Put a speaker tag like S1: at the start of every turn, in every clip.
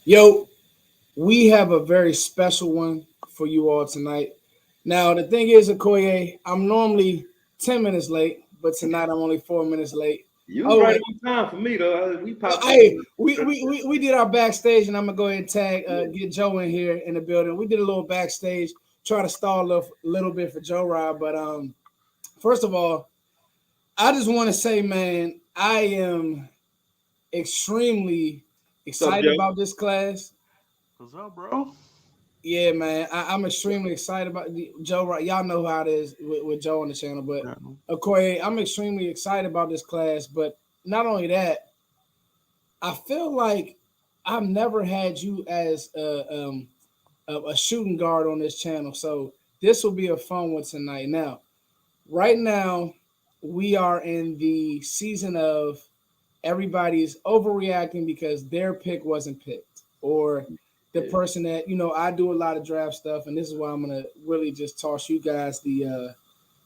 S1: Yo, we have a very special one for you all tonight. Now, the thing is, Akoye, I'm normally 10 minutes late, but tonight I'm only 4 minutes late.
S2: You was
S1: Oh,
S2: right
S1: wait.
S2: on time for me though. We popped in.
S1: Hey, we did our backstage, and I'm going to go ahead and tag, get Joe in here in the building. We did a little backstage, try to stall a little bit for Joe Rob. But first of all, I just want to say, man, I am extremely
S2: What's up,
S1: excited
S2: Joe?
S1: about this class.
S3: What's up, bro?
S1: Yeah, man, I'm extremely excited about Joe. Right, y'all know how it is with Joe on the channel, but
S3: Yeah.
S1: Akoye, I'm extremely excited about this class. But not only that, I feel like I've never had you as a shooting guard on this channel, so this will be a fun one tonight. Now, right now, we are in the season of everybody's overreacting because their pick wasn't picked, or the
S2: Yeah.
S1: person that I do a lot of draft stuff, and this is why I'm gonna really just toss you guys the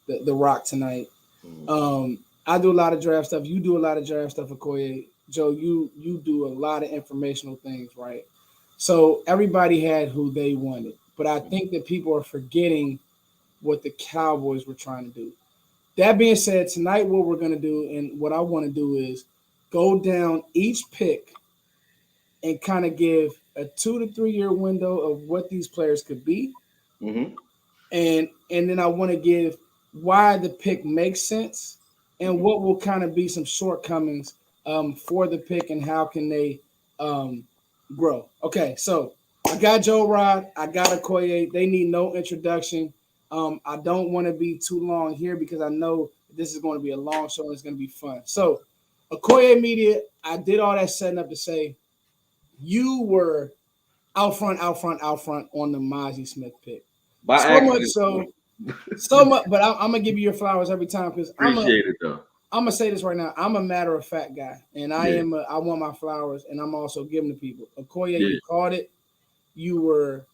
S1: rock tonight.
S2: Mhm.
S1: I do a lot of draft stuff. You do a lot of draft stuff, Akoye. Joe, you do a lot of informational things, right? So everybody had who they wanted, but I think that people are forgetting what the Cowboys were trying to do. That being said, tonight what we're gonna do and what I want to do is go down each pick and kind of give a 2 to 3 year window of what these players could be,
S2: Mhm.
S1: and then I want to give why the pick makes sense and
S2: Mhm.
S1: what will kind of be some shortcomings for the pick and how can they um, grow. Okay, so I got Joe Rod, I got Akoye. They need no introduction. I don't want to be too long here because I know this is going to be a long show and it's going to be fun. So, Akoye Media, I did all that setting up to say you were out front, out front, out front on the Mozzie Smith pick.
S2: By
S1: So much
S2: accident.
S1: so, so much. But I'm gonna give you your flowers every time because
S2: Appreciate it though.
S1: I'm gonna say this right now. I'm a matter of fact guy, and
S2: Yeah.
S1: I want my flowers, and I'm also giving to people. Okoye,
S2: Yeah.
S1: you caught it. You were
S2: Thank you.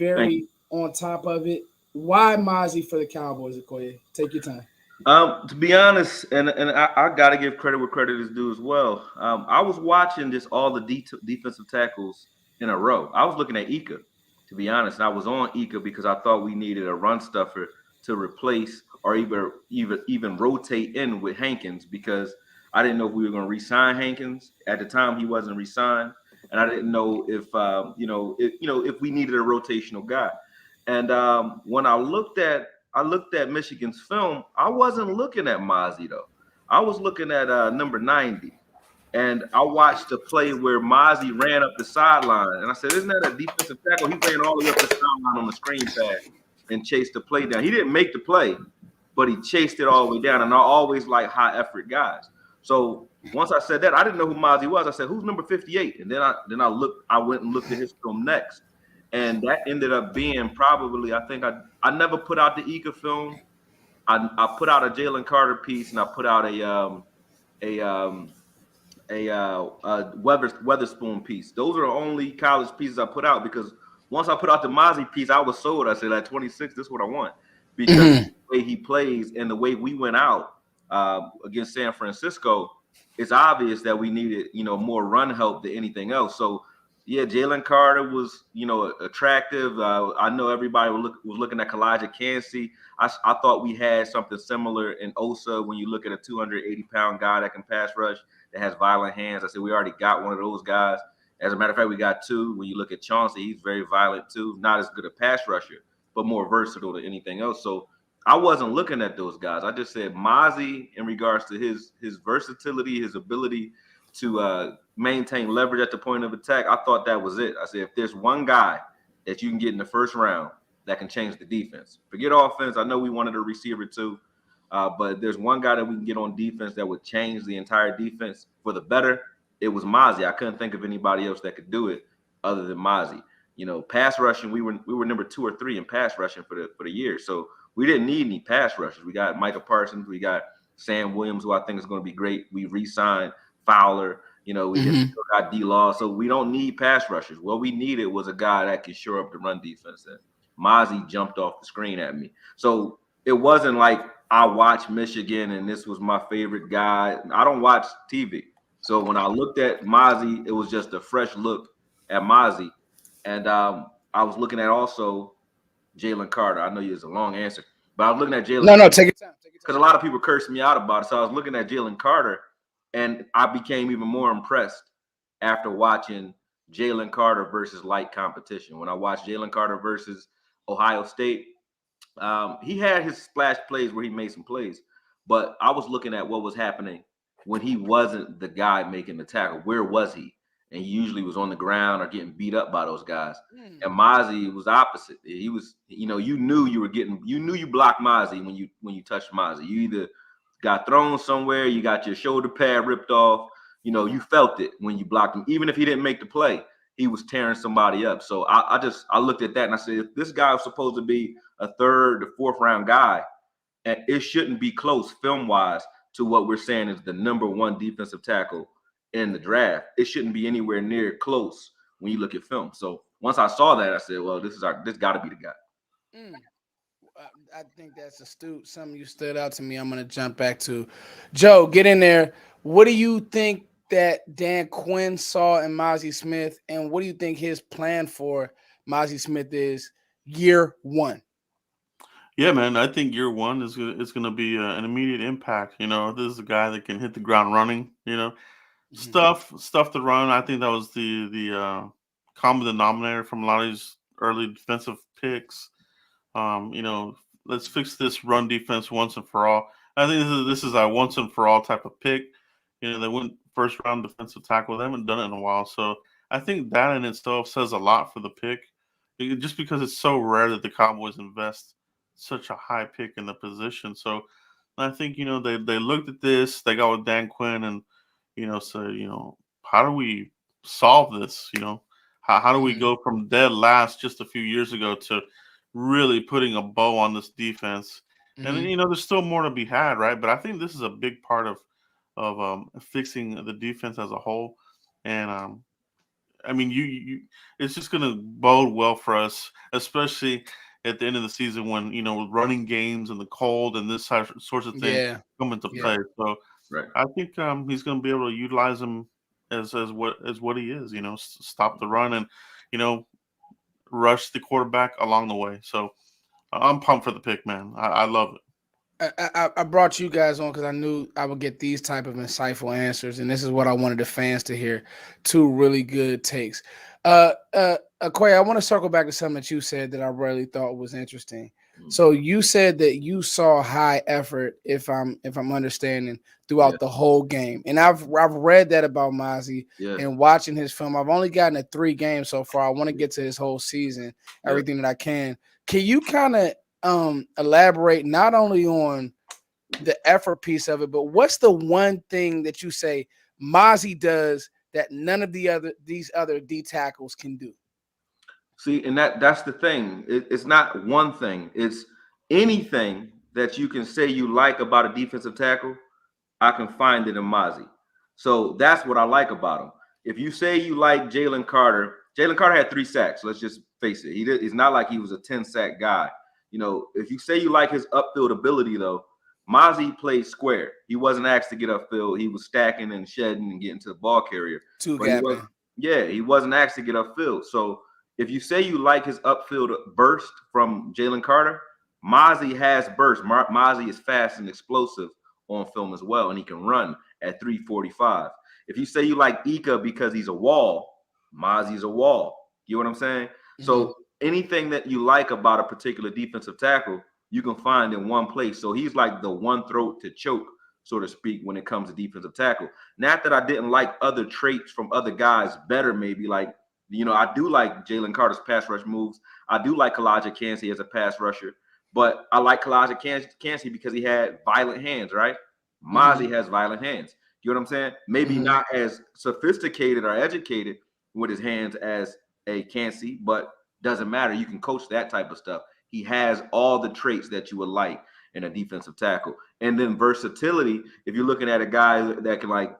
S1: very on top of it. Why Mozzie for the Cowboys, Okoye? Take your time.
S2: To be honest, and I got to give credit where credit is due as well. I was watching just all the defensive tackles in a row. I was looking at Ika, to be honest. And I was on Ika because I thought we needed a run stuffer to replace or even rotate in with Hankins because I didn't know if we were going to re-sign Hankins at the time. He wasn't re-signed, and I didn't know if if we needed a rotational guy. And when I looked at Michigan's film. I wasn't looking at Mozzie though. I was looking at number 90. And I watched the play where Mozzie ran up the sideline. And I said, isn't that a defensive tackle? He ran all the way up the sideline on the screen pass and chased the play down. He didn't make the play, but he chased it all the way down. And I always like high effort guys. So once I said that, I didn't know who Mozzie was. I said, who's number 58? And I went and looked at his film next. And that ended up being probably, I never put out the Ika film. I put out a Jalen Carter piece and I put out a Weatherspoon piece. Those are the only college pieces I put out because once I put out the Mozzie piece, I was sold. I said at 26, this is what I want because
S1: Mhm.
S2: the way he plays and the way we went out against San Francisco, it's obvious that we needed more run help than anything else. So yeah, Jalen Carter was attractive. I know everybody was looking at Kalijah Kancey. I thought we had something similar in Osa when you look at a 280-pound guy that can pass rush that has violent hands. I said we already got one of those guys. As a matter of fact, we got two. When you look at Chauncey, he's very violent too. Not as good a pass rusher, but more versatile than anything else. So I wasn't looking at those guys. I just said Mozzie in regards to his versatility, his ability to maintain leverage at the point of attack. I thought that was it. I said if there's one guy that you can get in the first round that can change the defense, forget offense. I know we wanted a receiver too. But there's one guy that we can get on defense that would change the entire defense for the better. It was Mozzie. I couldn't think of anybody else that could do it other than Mozzie. Pass rushing, we were number 2 or 3 in pass rushing for the year. So we didn't need any pass rushers. We got Micah Parsons, we got Sam Williams, who I think is going to be great. We re-signed Fowler. We just
S1: Mhm.
S2: still got D-Law. So we don't need pass rushers. What we needed was a guy that could shore up the run defense. And Mozzie jumped off the screen at me. So it wasn't like I watched Michigan and this was my favorite guy. I don't watch TV. So when I looked at Mozzie, it was just a fresh look at Mozzie, and I was looking at also Jalen Carter. I know it's a long answer, but I was looking at Jalen
S1: No, take your time. Take your
S2: because
S1: time.
S2: a lot of people cursed me out about it. So I was looking at Jalen Carter, and I became even more impressed after watching Jalen Carter versus light competition. When I watched Jalen Carter versus Ohio State, he had his splash plays where he made some plays, but I was looking at what was happening when he wasn't the guy making the tackle. Where was he? And he usually was on the ground or getting beat up by those guys. And Mozzie was opposite. He was, you knew you were getting, you knew you blocked Mozzie when you touched Mozzie. You either got thrown somewhere, you got your shoulder pad ripped off. You felt it when you blocked him, even if he didn't make the play. He was tearing somebody up. So I looked at that and I said, if this guy was supposed to be a third to fourth round guy, and it shouldn't be close film wise to what we're saying is the number one defensive tackle in the draft. It shouldn't be anywhere near close when you look at film. So once I saw that, I said, well, this got to be the guy.
S1: Mm. I think that's astute. Something you stood out to me. I'm gonna jump back to Joe. Get in there. What do you think that Dan Quinn saw in Mozzie Smith, and what do you think his plan for Mozzie Smith is year one?
S3: Yeah, man. I think year one is gonna be an immediate impact. This is a guy that can hit the ground running.
S1: Mhm.
S3: Stuff to run. I think that was the common denominator from a lot of these early defensive picks. Um, you know, let's fix this run defense once and for all. I think this is a once and for all type of pick. They went first round defensive tackle. They haven't done it in a while, so I think that in itself says a lot for the pick. Just because it's so rare that the Cowboys invest such a high pick in the position. So I think they looked at this. They got with Dan Quinn and said how do we solve this? How do we
S1: Mhm.
S3: go from dead last just a few years ago to really putting a bow on this defense? And then
S1: Mhm.
S3: there's still more to be had, right? But I think this is a big part of fixing the defense as a whole. And I mean, it's just going to bode well for us, especially at the end of the season when running games and the cold and this sorts of things
S1: Yeah.
S3: come into
S1: Yeah.
S3: play. So
S2: Right.
S3: I think he's going to be able to utilize him as what he is. Stop the run and you know rush the quarterback along the way. So I'm pumped for the pick, man. I love it.
S1: I brought you guys on because I knew I would get these type of insightful answers, and this is what I wanted the fans to hear. Two really good takes. Akoye, I want to circle back to something that you said that I really thought was interesting.
S2: Mm.
S1: So you said that you saw high effort, if I'm understanding,
S2: Yeah.
S1: throughout the whole game, and I've read that about Mozzie
S2: Yeah.
S1: and watching his film. I've only gotten to 3 games so far. I want to get to his whole season,
S2: Yeah.
S1: everything that I can. Can you kind of elaborate not only on the effort piece of it, but what's the one thing that you say Mozzie does that none of these other D tackles can do?
S2: See, and that's the thing. It's not one thing. It's anything that you can say you like about a defensive tackle. I can find it in Mozzie. So that's what I like about him. If you say you like Jalen Carter had 3 sacks. Let's just face it. It's not like he was a 10-sack guy. If you say you like his upfield ability, though, Mozzie played square. He wasn't asked to get upfield. He was stacking and shedding and getting to the ball carrier.
S1: Two
S2: But
S1: gapping.
S2: he wasn't asked to get upfield. So if you say you like his upfield burst from Jalen Carter, Mozzie has burst. Mozzie is fast and explosive on film as well, and he can run at 345. If you say you like Ika because he's a wall, Mozzie's a wall. You know what I'm saying?
S1: Mm-hmm.
S2: So anything that you like about a particular defensive tackle, you can find in one place. So he's like the one throat to choke, so to speak, when it comes to defensive tackle. Not that I didn't like other traits from other guys better, maybe like, I do like Jalen Carter's pass rush moves. I do like Kalijah Kancey as a pass rusher. But I like Kalijah Kancey because he had violent hands, right?
S1: Mm-hmm.
S2: Mozzie has violent hands. You know what I'm saying? Maybe
S1: Mm-hmm.
S2: not as sophisticated or educated with his hands as a Kancey, but doesn't matter. You can coach that type of stuff. He has all the traits that you would like in a defensive tackle. And then versatility, if you're looking at a guy that can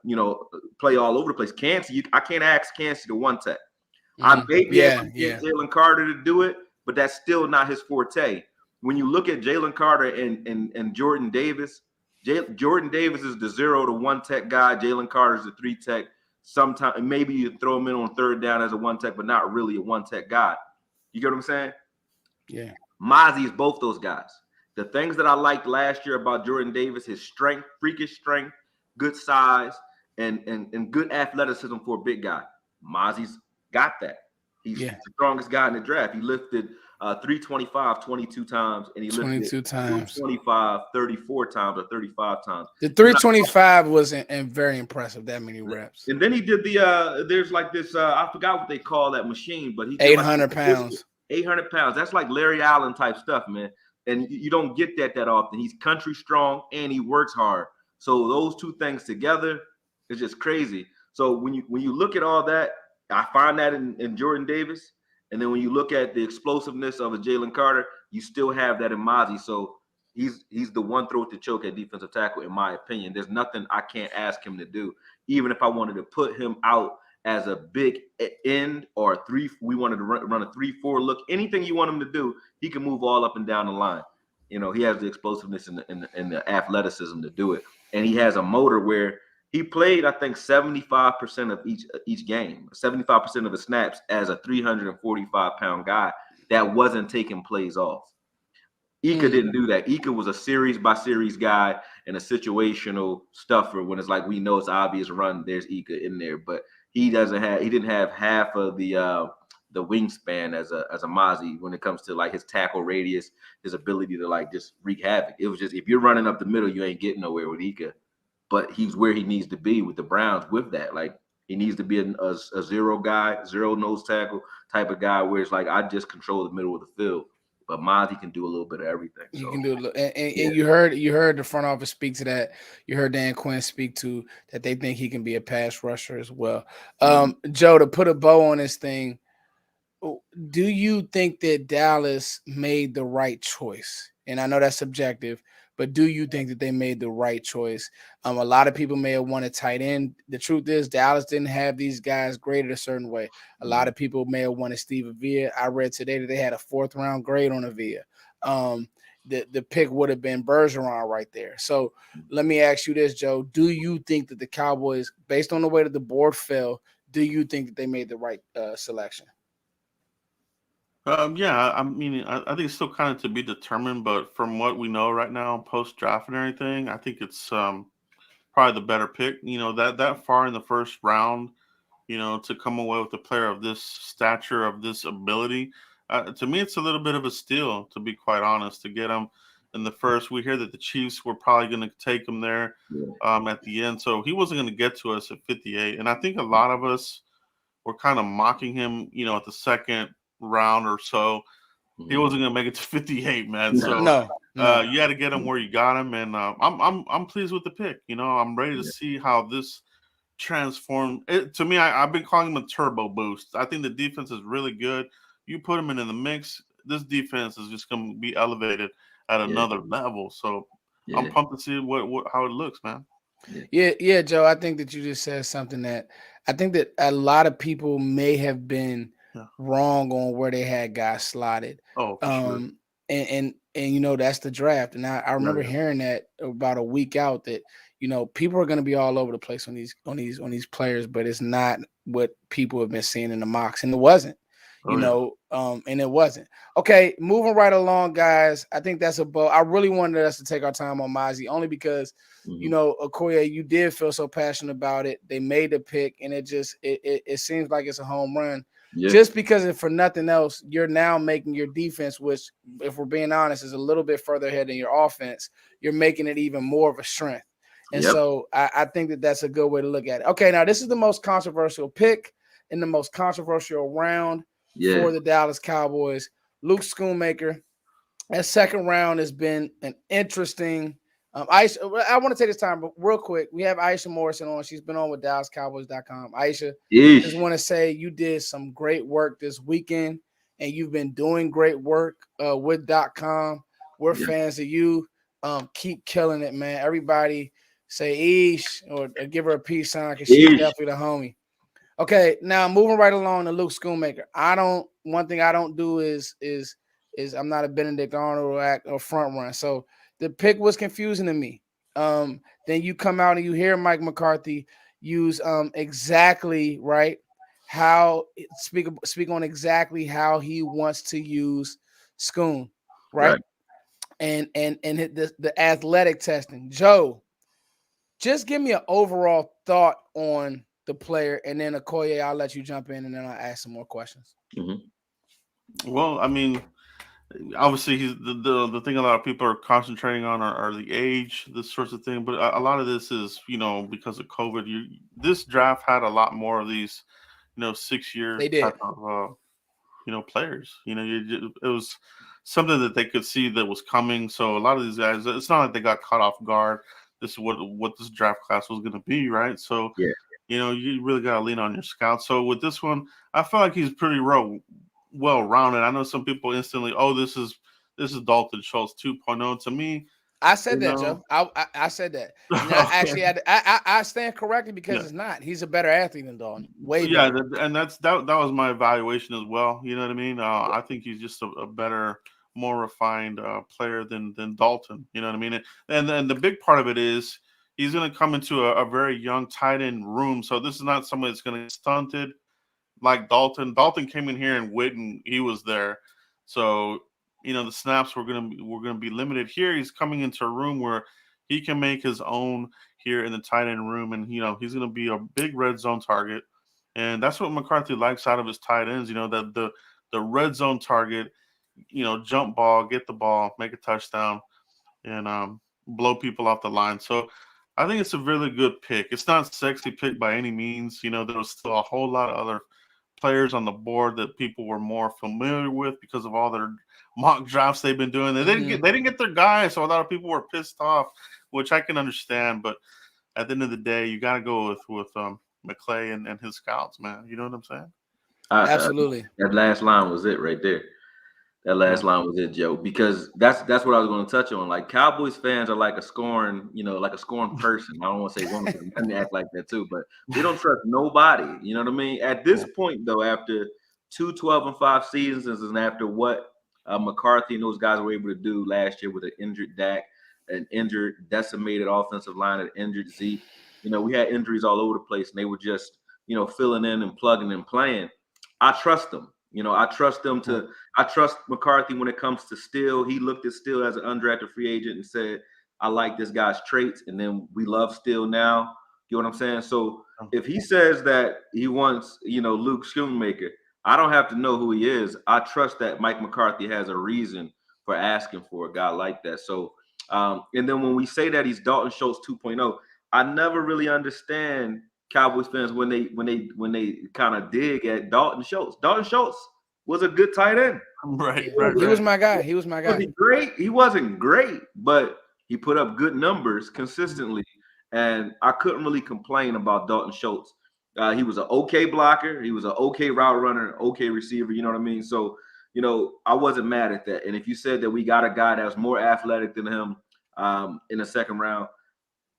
S2: play all over the place. Kancey, I can't ask Kancey to one tech. I
S1: Mm-hmm.
S2: may be able
S1: Yeah,
S2: to
S1: yeah.
S2: get Jalen Carter to do it, but that's still not his forte. When you look at Jalen Carter and Jordan Davis, Jordan Davis is the 0 to 1 tech guy. Jalen Carter is the 3 tech. Sometimes maybe you throw him in on third down as a one tech, but not really a one tech guy. You get what I'm saying?
S1: Yeah.
S2: Mozzie is both those guys. The things that I liked last year about Jordan Davis, his strength, freakish strength, good size, and good athleticism for a big guy. Mozzie's got that. He's the strongest guy in the draft. He lifted 325 22 times, and he lifted
S1: 22 times.
S2: 225 34 times or 35 times.
S1: The 325 was very impressive, that many reps.
S2: And then he did the there's like this I forgot what they call that machine, but he
S1: 800 pounds.
S2: 800 pounds. That's like Larry Allen type stuff, man. And you don't get that often. He's country strong and he works hard. So those two things together is just crazy. So when you look at all that, I find that in Jordan Davis. And then when you look at the explosiveness of a Jalen Carter, you still have that in Mozzie. So he's the one throat to choke at defensive tackle, in my opinion. There's nothing I can't ask him to do. Even if I wanted to put him out as a big end or we wanted to run a 3-4 look, anything you want him to do, he can move all up and down the line. You know, he has the explosiveness and the athleticism to do it. And he has a motor where he played, I think, 75% of each game, 75% of the snaps as a 345-pound guy that wasn't taking plays off. Ika didn't do that. Ika was a series by series guy and a situational stuffer. When it's like we know it's obvious run, there's Ika in there, but he didn't have half of the wingspan as a Mozzie when it comes to like his tackle radius, his ability to like just wreak havoc. It was just, if you're running up the middle, you ain't getting nowhere with Ika. But he's where he needs to be with the Browns with that. Like he needs to be a zero guy, zero nose tackle type of guy where it's like I just control the middle of the field. But Mozzie can do a little bit of everything. So.
S1: You can do and you heard the front office speak to that. You heard Dan Quinn speak to that. They think he can be a pass rusher as well. Joe, to put a bow on this thing, do you think that Dallas made the right choice? And I know that's subjective, but do you think that they made the right choice? A lot of people may have wanted tight end. The truth is Dallas didn't have these guys graded a certain way. A lot of people may have wanted Steve Avila. I read today that they had a 4th round grade on Avila. The pick would have been Bergeron right there. So let me ask you this, Joe. Do you think that the Cowboys, based on the way that the board fell, do you think that they made the right selection?
S3: Yeah, I mean, I think it's still kind of to be determined, but from what we know right now, post draft and everything, I think it's probably the better pick. You know, that far in the first round, you know, to come away with a player of this stature, of this ability, to me, it's a little bit of a steal, to be quite honest, to get him in the first. We hear that the Chiefs were probably going to take him there at the end, so he wasn't going to get to us at 58. And I think a lot of us were kind of mocking him, you know, at the second round or so. He wasn't gonna make it to 58, man. So
S1: no.
S3: You had to get him where you got him, and I'm pleased with the pick. You know, I'm ready to see how this transformed. To me, I've been calling him a turbo boost. I think the defense is really good. You put him in the mix, this defense is just gonna be elevated at another level. So I'm pumped to see how it looks, man.
S1: Yeah, Joe. I think that you just said something that I think that a lot of people may have been wrong on where they had guys slotted.
S3: Oh, for sure.
S1: And you know, that's the draft. And I remember hearing that about a week out that, you know, people are going to be all over the place on these players, but it's not what people have been seeing in the mocks. And it wasn't, and it wasn't. Okay, moving right along, guys. I think that's a bow. I really wanted us to take our time on Mozzie only because, you know, Akoye, you did feel so passionate about it. They made the pick, and it seems like it's a home run. Yeah. Just because if for nothing else, you're now making your defense, which, if we're being honest, is a little bit further ahead than your offense. You're making it even more of a strength. And so I think that that's a good way to look at it. Okay, now this is the most controversial pick in the most controversial round for the Dallas Cowboys. Luke Schoonmaker. That second round has been an interesting Aisha, I want to take this time, but real quick, we have Aisha Morrison on. She's been on with DallasCowboys.com. Aisha, just want to say you did some great work this weekend, and you've been doing great work with .com. We're fans of you. Keep killing it, man. Everybody say Ish or give her a peace sign because she's definitely the homie. Okay, now moving right along to Luke Schoonmaker. One thing I don't do is I'm not a Benedict Arnold or front run. So the pick was confusing to me. Then you come out and you hear Mike McCarthy. use exactly right how speak on exactly how he wants to use Schoon, right?
S2: Right.
S1: And the athletic testing. Joe, just give me an overall thought on the player, and then Akoye, I'll let you jump in, and then I'll ask some more questions.
S2: Mm-hmm.
S3: Well, I mean, obviously he's the thing a lot of people are concentrating on are the age, this sorts of thing. But a lot of this is because of COVID. This draft had a lot more of these 6 year
S1: They
S3: type
S1: did.
S3: of players. It was something that they could see that was coming. So a lot of these guys, it's not like they got caught off guard. This is what this draft class was going to be, right? So
S2: Yeah.
S3: you really got to lean on your scouts. So with this one, I feel like he's pretty well rounded. I know some people instantly, oh, this is Dalton Schultz 2.0. To me,
S1: I said
S3: you
S1: that,
S3: know,
S1: Joe. I said that, and I
S3: okay.
S1: actually had I stand corrected because
S3: Yeah.
S1: it's not. He's a better athlete than Dalton, way
S3: Yeah,
S1: better.
S3: and that was my evaluation as well. You know what I mean? I think he's just a better, more refined player than Dalton. You know what I mean? And then the big part of it is he's going to come into a very young tight end room. So this is not somebody that's going to get stunted like Dalton. Dalton came in here and Witten, he was there. So the snaps were gonna be limited. Here he's coming into a room where he can make his own here in the tight end room, and he's gonna be a big red zone target, and that's what McCarthy likes out of his tight ends. That the red zone target, jump ball, get the ball, make a touchdown, and blow people off the line. So I think it's a really good pick. It's not sexy pick by any means. There was still a whole lot of other players on the board that people were more familiar with because of all their mock drafts they've been doing. They didn't get their guys, so a lot of people were pissed off, which I can understand. But at the end of the day, you got to go with McClay and his scouts, man. You know what I'm saying?
S1: Absolutely.
S2: That last line was it right there. That
S3: Yeah.
S2: last line was it, Joe, because that's what I was going to touch on. Like Cowboys fans are like a scoring, like a scoring person. I don't want to say woman because men act like that too, but we don't trust nobody. You know what I mean? At this point, though, after 2 12-5 seasons, and after what McCarthy and those guys were able to do last year with an injured Dak, an injured, decimated offensive line, an injured Zeke, we had injuries all over the place, and they were just, filling in and plugging and playing. I trust them. I trust them to. I trust McCarthy when it comes to Steele. He looked at Steele as an undrafted free agent and said, "I like this guy's traits," and then we love Steele now. You know what I'm saying? So if he says that he wants, Luke Schoonmaker, I don't have to know who he is. I trust that Mike McCarthy has a reason for asking for a guy like that. So, and then when we say that he's Dalton Schultz 2.0, I never really understand Cowboys fans when they kind of dig at Dalton Schultz. Dalton Schultz was a good tight end.
S3: Right,
S1: Yeah.
S3: right,
S1: He was
S3: right.
S1: my guy. He was my
S2: Was
S1: guy.
S2: he great? He wasn't great, but he put up good numbers consistently, and I couldn't really complain about Dalton Schultz. He was an okay blocker. He was an okay route runner, okay receiver. You know what I mean? So, I wasn't mad at that. And if you said that we got a guy that was more athletic than him in the second round,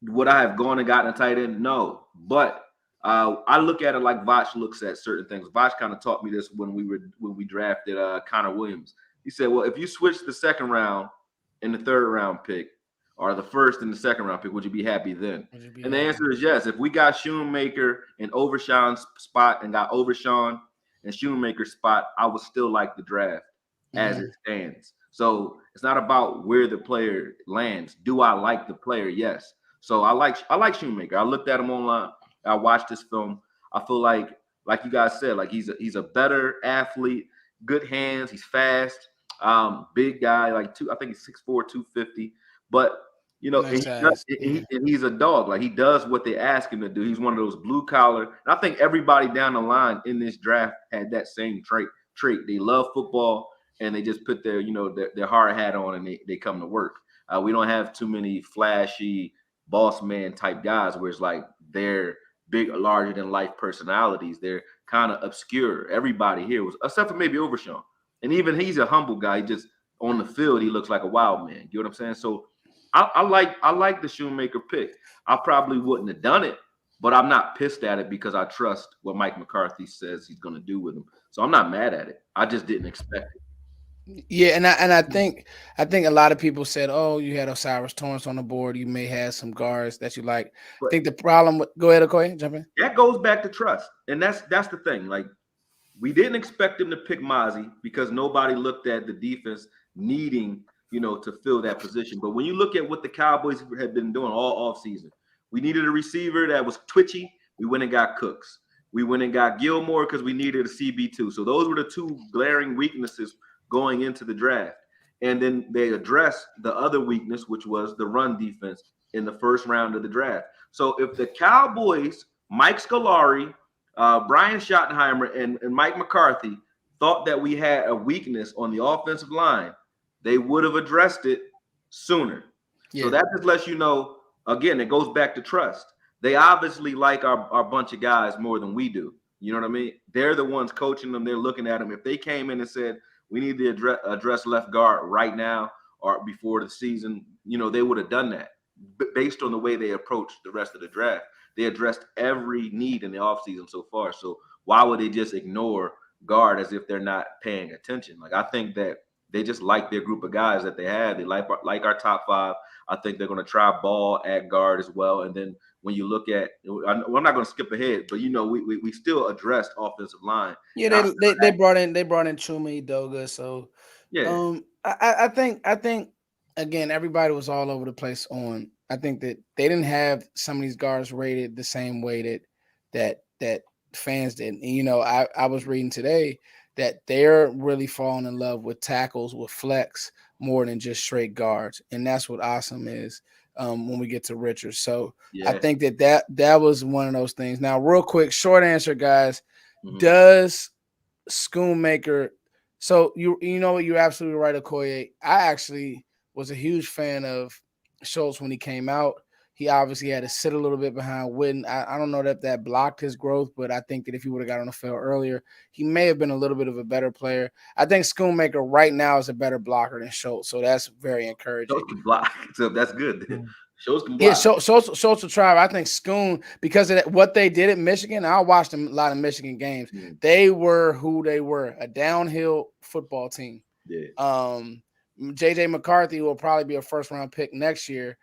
S2: would I have gone and gotten a tight end? No, but I look at it like Voch looks at certain things. Voch kind of taught me this when we drafted Connor Williams. He said, "Well, if you switch the second round and the third round pick, or the first and the second round pick, would you be happy then?"
S1: Would you be
S2: And the
S1: happy?
S2: answer is yes. If we got Shoemaker in Overshawn's spot and got Overshawn and Shoemaker's spot, I would still like the draft as it stands. So it's not about where the player lands. Do I like the player? Yes. So I like Shoemaker. I looked at him online. I watched this film. I feel like you guys said, like he's a better athlete, good hands. He's fast, big guy. I think he's 6'4", 250. But
S1: Nice size. Yeah.
S2: and he's a dog. Like he does what they ask him to do. He's one of those blue collar. And I think everybody down the line in this draft had that same trait. They love football and they just put their hard hat on and they come to work. We don't have too many flashy boss man type guys where it's like they're big, larger than life personalities. They're kind of obscure. Everybody here was, except for maybe Overshawn, and even he's a humble guy. He just on the field, he looks like a wild man. You know what I'm saying? So I like the Shoemaker pick. I probably wouldn't have done it, but I'm not pissed at it because I trust what Mike McCarthy says he's going to do with him. So I'm not mad at it. I just didn't expect it.
S1: Yeah, and I think a lot of people said, "Oh, you had Osiris Torrance on the board. You may have some guards that you like." I
S2: But
S1: think the problem with go ahead, Okoye, jump in.
S2: that goes back to trust, and that's the thing. Like we didn't expect him to pick Mozzie because nobody looked at the defense needing, to fill that position. But when you look at what the Cowboys have been doing all offseason, we needed a receiver that was twitchy. We went and got Cooks. We went and got Gilmore because we needed a CB2. So those were the two glaring weaknesses going into the draft. And then they addressed the other weakness, which was the run defense in the first round of the draft. So if the Cowboys, Mike Scolari, Brian Schottenheimer and Mike McCarthy thought that we had a weakness on the offensive line, they would have addressed it sooner. So
S1: Yeah.
S2: that just lets you know, again, it goes back to trust. They obviously like our bunch of guys more than we do. You know what I mean? They're the ones coaching them. They're looking at them. If they came in and said, we need to address left guard right now or before the season, they would have done that based on the way they approached the rest of the draft. They addressed every need in the offseason so far. So why would they just ignore guard as if they're not paying attention? Like I think that they just like their group of guys that they have. They like our top five. I think they're going to try ball at guard as well. And then when you look at, I'm not going to skip ahead, but we still addressed offensive line.
S1: Yeah,
S2: And
S1: they brought in Chuma Edoga. So
S2: yeah,
S1: I think again everybody was all over the place on. I think that they didn't have some of these guards rated the same way that fans did. And, I was reading today that they're really falling in love with tackles with flex more than just straight guards, and that's what awesome is. When we get to Richards, so I
S2: yeah.
S1: think that was one of those things. Now, real quick, short answer, guys:
S2: Mm-hmm.
S1: does Schoonmaker. So you know what, you're absolutely right, Akoye. I actually was a huge fan of Schultz when he came out. He obviously had to sit a little bit behind Witten. I don't know that blocked his growth, but I think that if he would have got on the field earlier, he may have been a little bit of a better player. I think Schoonmaker right now is a better blocker than Schultz, so that's very encouraging.
S2: Schultz can block, so that's good.
S3: Mm.
S2: Schultz can
S1: Yeah,
S2: block.
S1: Schultz will try. I think Schoon, because of what they did at Michigan, I watched a lot of Michigan games.
S2: Mm,
S1: They were who they were, a downhill football team.
S2: yeah,
S1: JJ McCarthy will probably be a first round pick next year.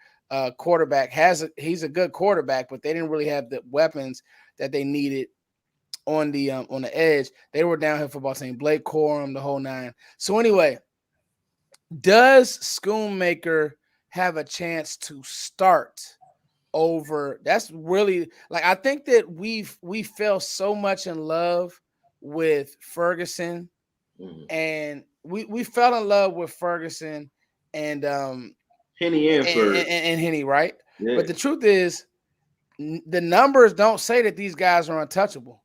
S1: Quarterback he's a good quarterback, but they didn't really have the weapons that they needed on the edge. They were a downhill football team. Blake Corum, the whole nine. So anyway, does Schoonmaker have a chance to start over? That's really like I think that we fell so much in love with Ferguson,
S2: mm.
S1: and we fell in love with Ferguson and
S2: Henny and Ferg.
S1: and Henny, right?
S2: Yeah,
S1: But the truth is, the numbers don't say that these guys are untouchable.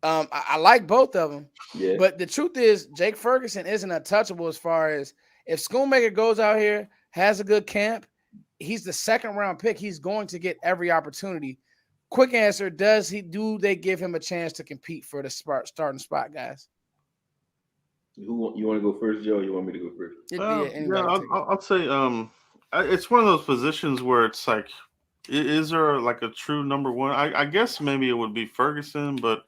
S1: I like both of them,
S2: yeah.
S1: but the truth is, Jake Ferguson isn't untouchable as far as if Schoonmaker goes out here, has a good camp, he's the second round pick. He's going to get every opportunity. Quick answer: do they give him a chance to compete for the starting spot, guys?
S2: You want to go first, Joe? Or you want me to go first?
S1: Yeah,
S3: Yeah,
S1: anybody take it.
S3: I'll say it's one of those positions where it's like, is there like a true number one? I guess maybe it would be Ferguson, but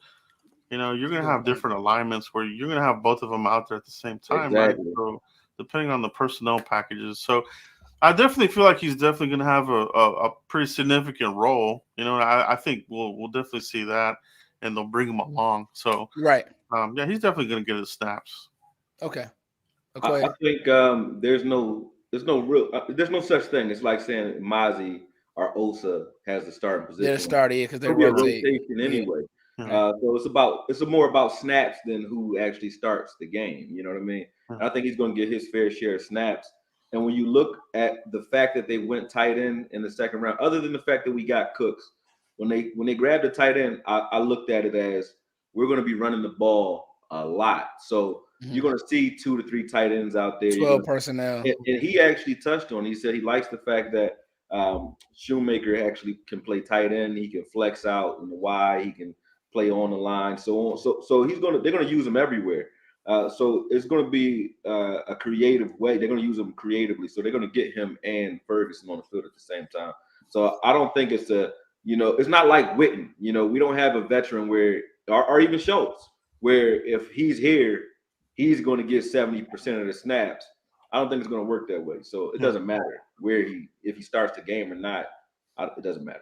S3: you're gonna have different alignments where you're gonna have both of them out there at the same time, right?
S2: Exactly.
S3: So depending on the personnel packages, so I definitely feel like he's definitely gonna have a pretty significant role. I think we'll definitely see that, and they'll bring him along. So
S1: Right.
S3: yeah, he's definitely gonna get his snaps.
S1: Okay.
S2: I think there's no such thing. It's like saying Mozzie or Osa has the starting
S1: They're the
S2: position.
S1: starter because they
S2: It'll be a
S1: rotate.
S2: rotation
S1: Yeah.
S2: anyway.
S3: Yeah.
S2: So it's more about snaps than who actually starts the game. You know what I mean?
S3: Yeah.
S2: I think he's going to get his fair share of snaps. And when you look at the fact that they went tight end in the second round, other than the fact that we got Cooks, when they grabbed the tight end, I looked at it as we're going to be running the ball a lot. So you're going to see 2 to 3 tight ends out there.
S1: 12 personnel.
S2: And he actually touched on. He said he likes the fact that Shoemaker actually can play tight end. He can flex out in the Y. He can play on the line. So on. So they're gonna use him everywhere. So it's going to be a creative way. They're going to use him creatively. So they're going to get him and Ferguson on the field at the same time. So I don't think it's it's not like Witten. We don't have a veteran where, or even Schultz, where if he's here, he's going to get 70% of the snaps. I don't think it's going to work that way. So it doesn't matter if he starts the game or not. It doesn't matter.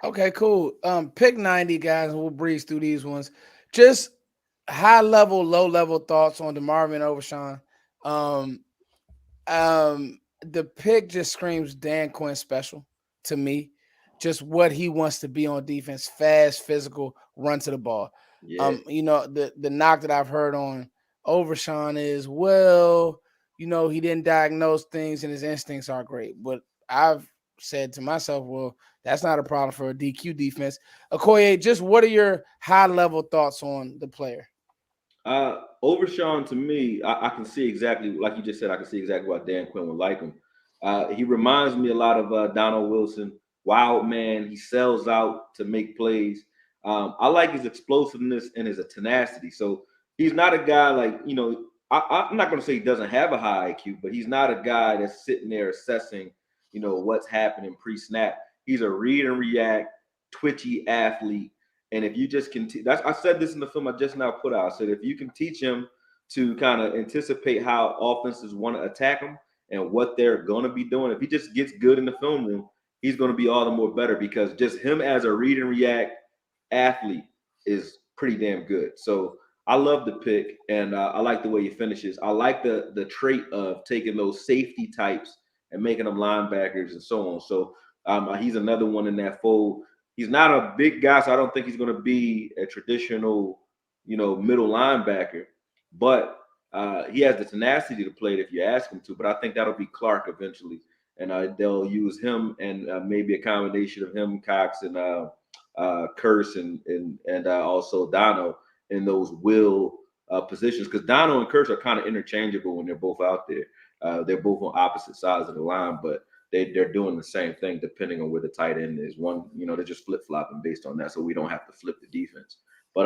S1: Okay, cool. Pick 90, guys, and we'll breeze through these ones. Just high level, low level thoughts on DeMarvin Overshawn. Um, the pick just screams Dan Quinn special to me. Just what he wants to be on defense, fast, physical, run to the ball.
S2: Yeah.
S1: The knock that I've heard on Overshawn is, well, he didn't diagnose things and his instincts are great. But I've said to myself, well, that's not a problem for a DQ defense. Akoye, just what are your high level thoughts on the player?
S2: Overshawn, to me, I can see exactly, like you just said, I can see exactly why Dan Quinn would like him. He reminds me a lot of Donald Wilson, wild man. He sells out to make plays. I like his explosiveness and his tenacity. So he's not a guy like, I'm not going to say he doesn't have a high IQ, but he's not a guy that's sitting there assessing, what's happening pre-snap. He's a read and react, twitchy athlete. And if you just can, I said this in the film I just now put out. I said if you can teach him to kind of anticipate how offenses want to attack him and what they're going to be doing, if he just gets good in the film room, he's going to be all the more better because just him as a read and react athlete is pretty damn good. So I love the pick, and I like the way he finishes. I like the trait of taking those safety types and making them linebackers and so on. So he's another one in that fold. He's not a big guy, so I don't think he's going to be a traditional, middle linebacker. But he has the tenacity to play it if you ask him to. But I think that'll be Clark eventually, and they'll use him and maybe a combination of him, Cox, and Curse, and also Dono in those will positions because Dono and Curse are kind of interchangeable when they're both out there. They're both on opposite sides of the line, but they're doing the same thing depending on where the tight end is. One, they're just flip flopping based on that, so we don't have to flip the defense. But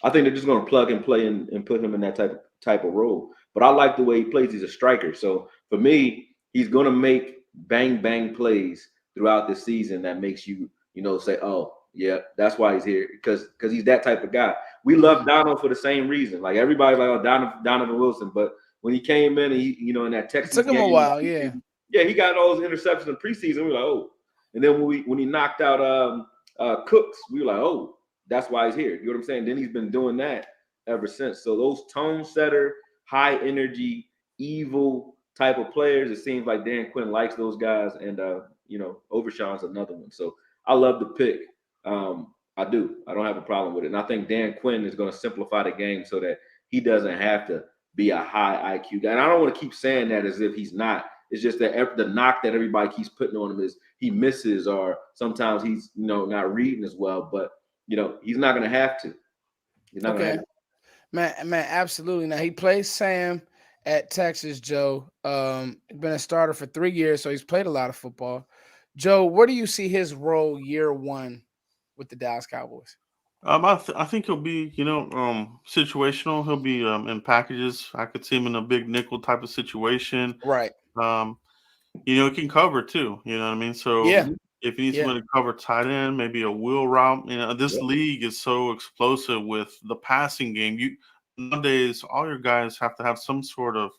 S2: I think they're just going to plug and play and put him in that type of role. But I like the way he plays. He's a striker, so for me, he's going to make bang bang plays throughout the season that makes you say, oh yeah, that's why he's here because he's that type of guy. We love Donald for the same reason. Like everybody's like, oh, Donovan Wilson, but when he came in, and he, in that Texas
S1: game, it took him a while, yeah.
S2: Yeah, he got all those interceptions in preseason. We were like, oh. And then when he knocked out Cooks, we were like, oh, that's why he's here. You know what I'm saying? Then he's been doing that ever since. So those tone setter, high energy, evil type of players, it seems like Dan Quinn likes those guys. And, Overshawn's another one. So I love the pick. I do. I don't have a problem with it. And I think Dan Quinn is going to simplify the game so that he doesn't have to be a high IQ guy. And I don't want to keep saying that as if he's not. It's just that the knock that everybody keeps putting on him is he misses, or sometimes he's not reading as well. But he's not going to have to. He's not going to have to.
S1: Man, absolutely. Now he plays Sam at Texas. Joe, been a starter for 3 years, so he's played a lot of football. Joe, where do you see his role year one with the Dallas Cowboys?
S3: I think he'll be, situational. He'll be in packages. I could see him in a big nickel type of situation.
S1: Right.
S3: He can cover too. You know what I mean? So if he needs somebody to cover tight end, maybe a wheel route. This league is so explosive with the passing game. Nowadays, all your guys have to have some sort of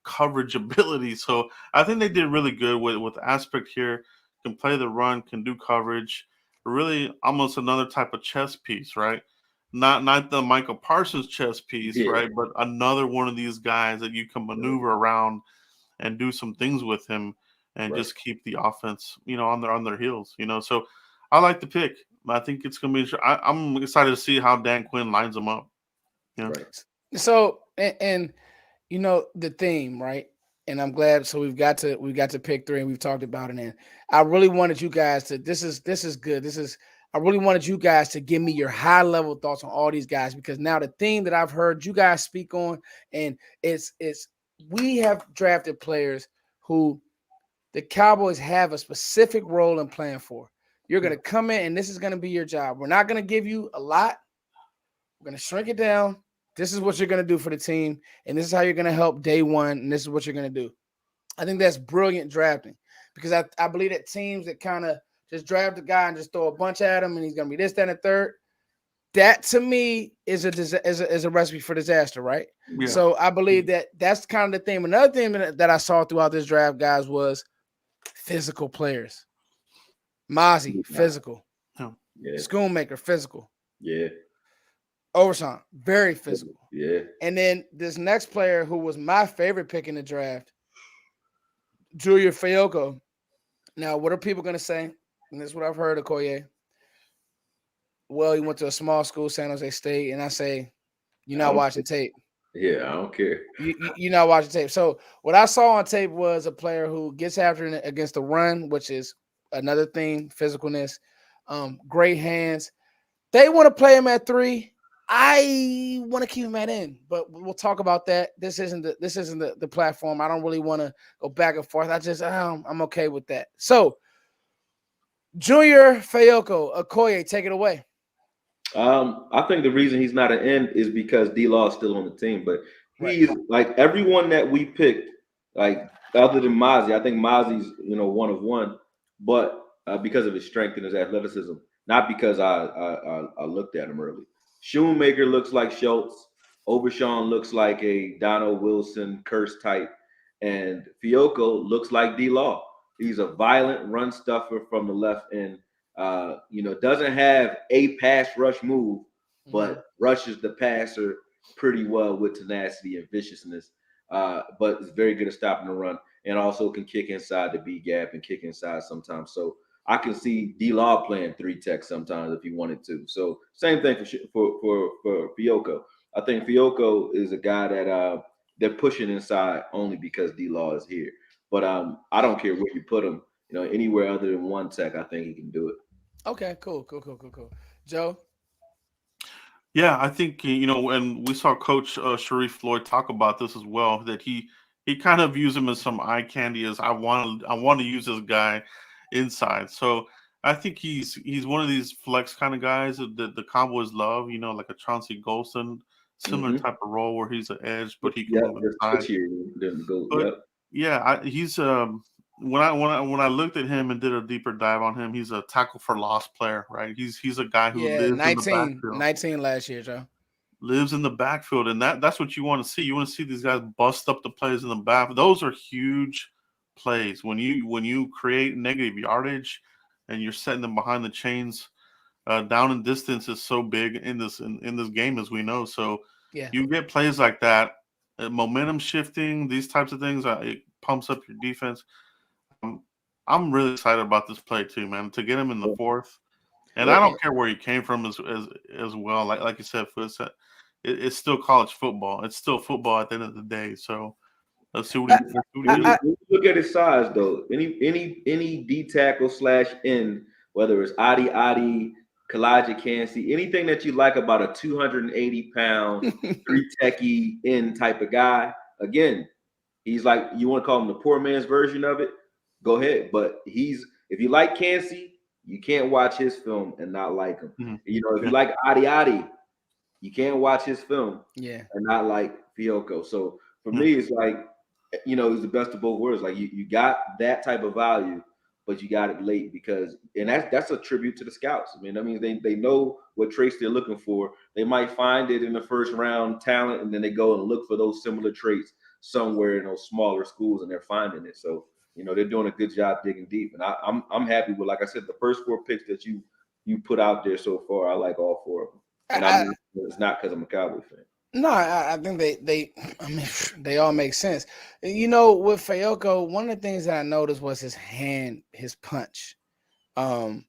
S3: coverage ability. So I think they did really good with aspect here. Can play the run, can do coverage. Really, almost another type of chess piece, right? Not the Michael Parsons chess piece, right? But another one of these guys that you can maneuver around and do some things with him and just keep the offense, on their heels, So I like the pick. I think it's going to be. I'm excited to see how Dan Quinn lines them up.
S1: Right. So and the theme, right? And I'm glad. So we've got to pick 3, and we've talked about it. And I really wanted you guys to. This is good. I really wanted you guys to give me your high level thoughts on all these guys, because now the theme that I've heard you guys speak on, and it's we have drafted players who the Cowboys have a specific role in playing for. You're going to come in, and this is going to be your job. We're not going to give you a lot. We're going to shrink it down. This is what you're going to do for the team, and this is how you're going to help day one, and this is what you're going to do. I think that's brilliant drafting, because I believe that teams that kind of just draft a guy and just throw a bunch at him and he's going to be this, that, and the third, That to me is a recipe for disaster, right?
S3: Yeah.
S1: So I believe that that's kind of the thing. Another thing that I saw throughout this draft, guys, was physical players. Mozzie, physical.
S2: Yeah.
S1: Schoonmaker, physical.
S2: Yeah.
S1: Overshawn, very physical.
S2: Yeah.
S1: And then this next player who was my favorite pick in the draft, Julius Fayoko. Now, what are people going to say? And this is what I've heard of Akoye. Well, he went to a small school, San Jose State, and I say, you're not watching tape.
S2: Yeah, I don't care.
S1: You're not watching tape. So what I saw on tape was a player who gets after it against the run, which is another thing, physicalness, great hands. They want to play him at 3. I want to keep him at end, but we'll talk about that. This isn't the platform. I don't really want to go back and forth. I'm okay with that. So, Junior Fayoko, Akoye, take it away.
S2: I think the reason he's not an end is because D-Law is still on the team, but he's like everyone that we picked, like other than Mozzie. I think Mozzie's one of one, but because of his strength and his athleticism, not because I looked at him early. Shoemaker looks like Schultz. Overshawn looks like a Donald Wilson curse type, and Fayoko looks like D-Law. He's a violent run stuffer from the left end. Doesn't have a pass rush move, but rushes the passer pretty well with tenacity and viciousness. But is very good at stopping the run and also can kick inside the B gap and kick inside sometimes. So I can see D-Law playing 3-tech sometimes if he wanted to. So same thing for Fayoko. I think Fayoko is a guy that they're pushing inside only because D-Law is here. But I don't care where you put him. Anywhere other than 1-tech, I think he can do it.
S1: Okay, cool. Joe?
S3: Yeah, I think and we saw Coach Sharif Floyd talk about this as well, that he kind of views him as some eye candy, as I want to use this guy inside. So I think he's one of these flex kind of guys that the Cowboys love, like a Chauncey Golston, similar type of role where he's an edge, but he can move inside. But yeah, he's when I looked at him and did a deeper dive on him, he's a tackle for loss player, right? He's a guy who lives
S1: 19,
S3: in the backfield.
S1: 19 last year, Joe.
S3: Lives in the backfield, and that's what you want to see. You want to see these guys bust up the plays in the back. Those are huge plays. When you create negative yardage and you're setting them behind the chains, down and distance is so big in this game, as we know. So you get plays like that, momentum shifting, these types of things. It pumps up your defense. I'm really excited about this play too, man. To get him in the 4th, and I don't care where he came from as well. Like you said, it's still college football. It's still football at the end of the day. So let's see what he does.
S2: Look at his size, though. Any D tackle / end, whether it's Adi, Kalijah Cansey, anything that you like about a 280-pound 3-techie end type of guy. Again, he's like, you want to call him the poor man's version of it. Go ahead, but if you like Cansey, you can't watch his film and not like him.
S3: Mm-hmm.
S2: If you like Adi, you can't watch his film
S1: and
S2: not like Fayoko. So for me, it's like, he's the best of both worlds. Like you got that type of value, but you got it late and that's a tribute to the scouts. I mean, that means they know what traits they're looking for. They might find it in the first round talent, and then they go and look for those similar traits somewhere in those smaller schools, and they're finding it. So they're doing a good job digging deep, and I'm happy with, like I said, the first 4 picks that you put out there so far. I like all 4 of them, and it's not because I'm a Cowboy fan.
S1: No, I think they all make sense. With Fayoko, one of the things that I noticed was his hand, his punch. When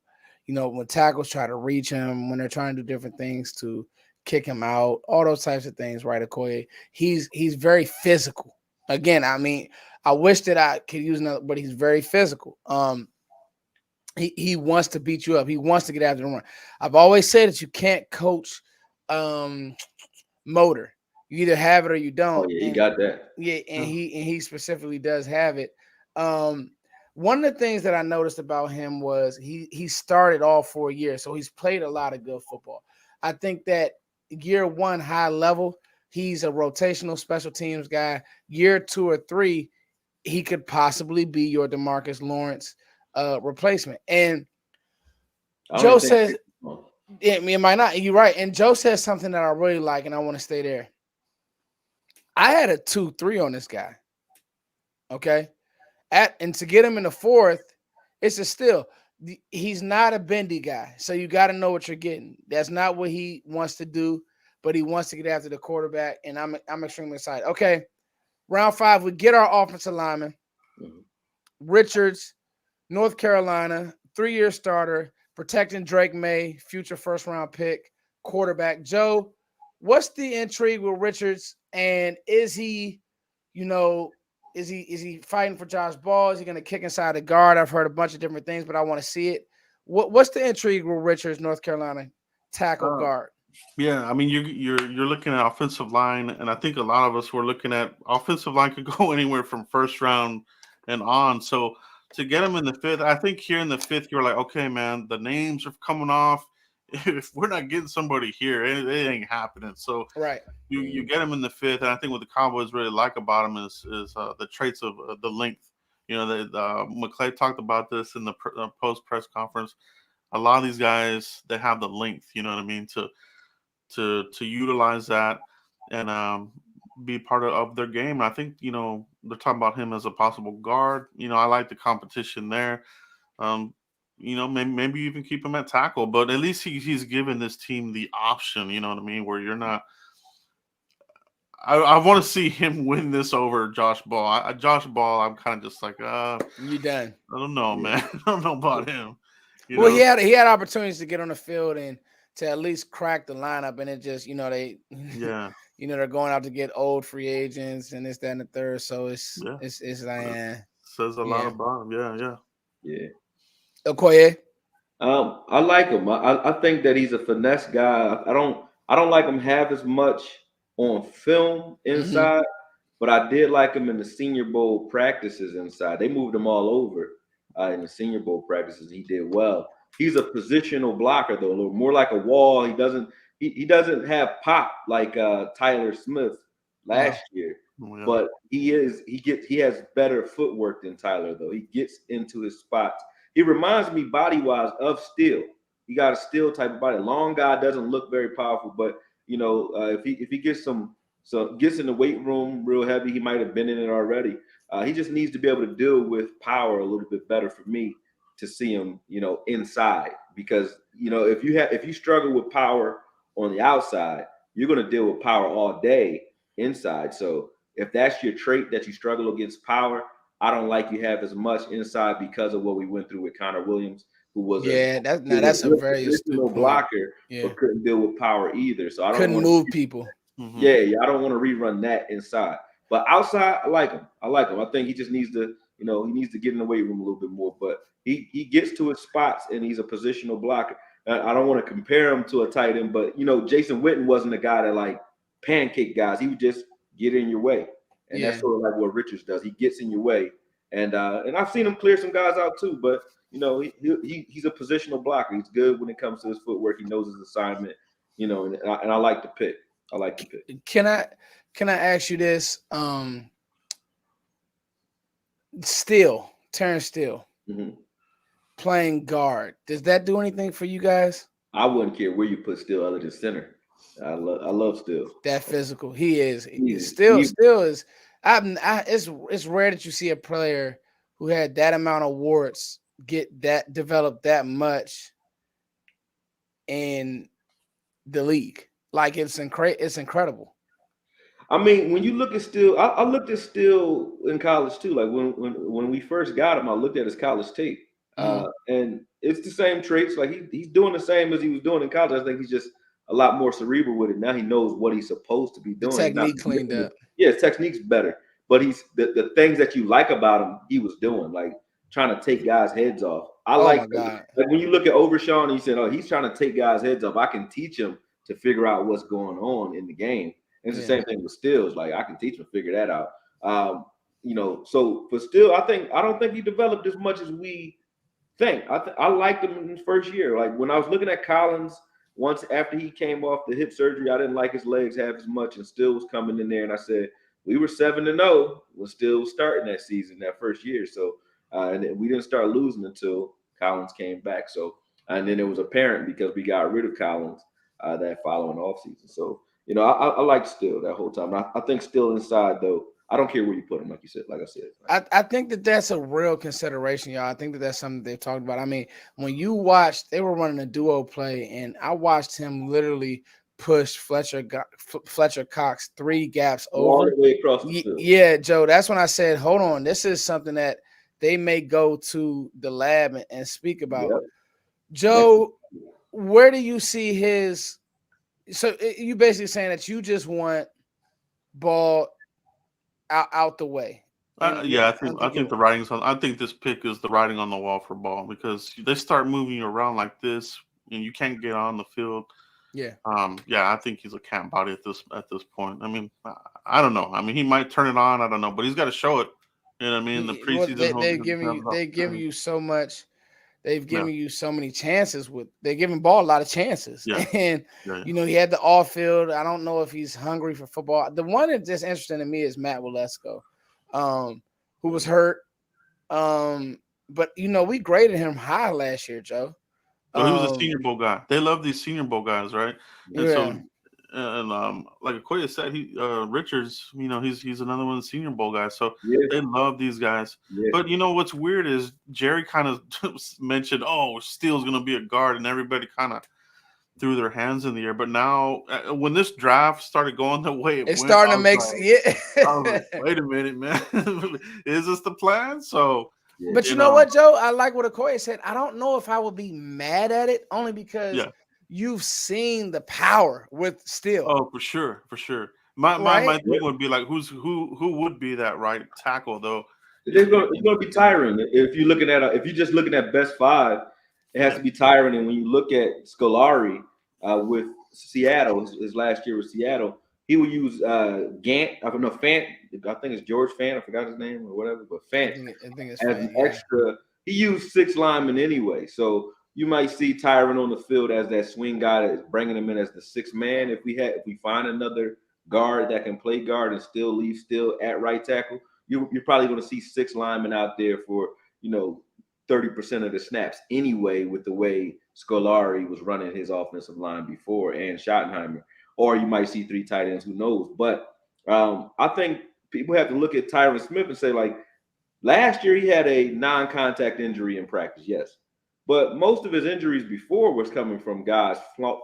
S1: tackles try to reach him, when they're trying to do different things to kick him out, all those types of things, right? Akoye, he's very physical. Again, I mean, I wish that I could use another, but he's very physical. He wants to beat you up. He wants to get after the run. I've always said that you can't coach motor. You either have it or you don't.
S2: Oh yeah, you got that.
S1: Yeah, and he specifically does have it. One of the things that I noticed about him was he started all 4 years, so he's played a lot of good football. I think that year 1, high level, he's a rotational special teams guy. Year 2 or 3, he could possibly be your DeMarcus Lawrence replacement. And Joe says, Yeah, I mean, it might not. You're right. And Joe says something that I really like, and I want to stay there. I had a 2-3 on this guy. Okay. And to get him in the fourth, it's a steal. He's not a bendy guy, so you got to know what you're getting. That's not what he wants to do, but he wants to get after the quarterback, and I'm extremely excited. Okay, round 5, we get our offensive lineman,
S4: Mhm.
S1: Richards, North Carolina, 3-year starter, protecting Drake May, future first round pick, quarterback. Joe, what's the intrigue with Richards, and is he, you know, is he fighting for Josh Ball? Is he going to kick inside the guard? I've heard a bunch of different things, but I want to see it. What's the intrigue with Richards, North Carolina tackle
S3: Uh,
S1: guard?
S3: yeah, I mean you're looking at offensive line, and I think a lot of us were looking at offensive line could go anywhere from first round and on. So to get him in the fifth, I think here in the fifth, you're like, okay, man, the names are coming off. If we're not getting somebody here, it ain't happening. So
S1: Right.
S3: you get him in the fifth, and I think what the Cowboys really like about him is the traits of the length. You know, McClay talked about this in the post press conference. A lot of these guys, they have the length. You know what I mean, to utilize that and be part of their game. And I think they're talking about him as a possible guard. I like the competition there. Um, maybe even keep him at tackle, but at least he's given this team the option. You know what I mean, where you're not. I want to see him win this over Josh Ball. Josh Ball, I'm kind of just like,
S1: You done.
S3: I don't know,
S4: Yeah.
S3: man. I don't know about him. You
S1: Well,
S3: know,
S1: he had opportunities to get on the field and to at least crack the lineup, and it just they
S3: yeah,
S1: they're going out to get old free agents and this, that, and the third. So
S3: yeah.
S1: it's like
S3: That says a lot
S1: yeah.
S3: about him. Yeah, yeah.
S4: Yeah.
S1: Okoye.
S4: I like him. I think that he's a finesse guy. I don't like him half as much on film
S1: Mm-hmm.
S4: inside, but I did like him in the Senior Bowl practices inside. They moved him all over in the Senior Bowl practices. He did well. He's a positional blocker though, a little more like a wall. He doesn't have pop like Tyler Smith
S1: No.
S4: last year,
S3: Oh, yeah.
S4: but he has better footwork than Tyler though. He gets into his spots. He reminds me body wise of Steel. He got a Steel type of body. Long guy, doesn't look very powerful, but if he gets gets in the weight room real heavy, he might have been in it already. He just needs to be able to deal with power a little bit better for me to see him, inside. Because if you struggle with power on the outside, you're going to deal with power all day inside. So if that's your trait that you struggle against power, I don't like you have as much inside because of what we went through with Connor Williams, who was
S1: Yeah,
S4: he was
S1: that's a
S4: a
S1: very astute
S4: traditional
S1: point.
S4: blocker,
S1: Yeah.
S4: but couldn't deal with power either. So I don't
S1: Couldn't
S4: want
S1: move
S4: to.
S1: people.
S3: Hmm.
S4: Yeah, I don't want to rerun that inside. But outside, I like him. I like him. I think he just needs to, he needs to get in the weight room a little bit more. But he gets to his spots and he's a positional blocker. I don't want to compare him to a tight end, but Jason Witten wasn't a guy that like pancake guys. He would just get in your way, and that's
S1: Yeah.
S4: sort of like what Richards does. He gets in your way, and I've seen him clear some guys out too. But he's a positional blocker. He's good when it comes to his footwork. He knows his assignment. And I like the pick. I like the pick.
S1: Can I ask you this? Terrence Steele
S4: Hmm.
S1: playing guard. Does that do anything for you guys?
S4: I wouldn't care where you put Steele other than center. I love Steele.
S1: That physical. He is.
S4: He's
S1: Still is. It's rare that you see a player who had that amount of warts develop that much in the league. Like it's incredible.
S4: I mean, when you look at Steele, I looked at Steele in college too. Like when we first got him, I looked at his college tape,
S1: Mhm.
S4: and it's the same traits. Like he's doing the same as he was doing in college. I think he's just a lot more cerebral with it now. He knows what he's supposed to be
S1: The
S4: doing. He's not
S1: technique cleaned up.
S4: yeah, his technique's better, but he's the things that you like about him, he was doing, like trying to take guys' heads off. I
S1: Oh
S4: like
S1: my God.
S4: like when you look at Overshawn, he said, "Oh, he's trying to take guys' heads off. I can teach him to figure out what's going on in the game." And it's the
S1: Yeah.
S4: same thing with Stills. Like I can teach him to figure that out. So for Still, I don't think he developed as much as we think. I liked him in his first year. Like when I was looking at Collins, once after he came off the hip surgery, I didn't like his legs half as much, and Still was coming in there, and I said we were 7-0 when Still was starting that season, that first year. So and we didn't start losing until Collins came back. So and then it was apparent because we got rid of Collins that following offseason. So I like Still that whole time. I think Still inside though. I don't care where you put him, like I said.
S1: I think that's a real consideration, y'all. I think that's something they've talked about. I mean, when you watched, they were running a duo play, and I watched him literally push Fletcher Cox 3 gaps
S4: All
S1: over.
S4: the way across the field.
S1: Yeah, Joe, that's when I said, hold on, this is something that they may go to the lab and speak about.
S4: Yep.
S1: Joe, where do you see his? So you basically saying that you just want ball out the way.
S3: I think the writing's on. I think this pick is the writing on the wall for Ball because they start moving you around like this, and you can't get on the field.
S1: Yeah.
S3: I think he's a camp body at this point. I mean, I don't know. I mean, he might turn it on. I don't know, but he's got to show it. You know what I mean? The preseason.
S1: They've given you so much. They've given you so many chances. They're giving Ball a lot of chances, and he had the off field. I don't know if he's hungry for football. The one that's just interesting to me is Matt Walesko, who was hurt. But we graded him high last year, Joe.
S3: So he was a Senior Bowl guy. They love these Senior Bowl guys, right? And so, like Akoye said, Richards, he's another one of the Senior Bowl guys. So they love these guys. Yeah. But what's weird is Jerry kind of mentioned, Steele's going to be a guard, and everybody kind of threw their hands in the air. But now, when this draft started going the way it's
S1: starting to make
S3: I was like, wait a minute, man, is this the plan? So.
S1: But you know what, Joe? I like what Akoye said. I don't know if I would be mad at it, only because you've seen the power with Steele.
S3: Oh, for sure. My thing would be like, who would be that right tackle though?
S4: It's going to be Tyron. If you're just looking at best 5, it has to be Tyron. And when you look at Scolari with Seattle, his last year with Seattle, he would use Fant. I think it's George Fant. I forgot his name or whatever, but Fant
S1: I think it's
S4: as an extra. He used 6 linemen anyway, so you might see Tyron on the field as that swing guy that is bringing him in as the 6th man. If we find another guard that can play guard and still leave Still at right tackle, you're probably going to see 6 linemen out there for 30% of the snaps anyway. With the way Scolari was running his offensive line before and Schottenheimer. Or you might see 3 tight ends, who knows? But I think people have to look at Tyron Smith and say, like, last year he had a non-contact injury in practice, yes. But most of his injuries before was coming from guys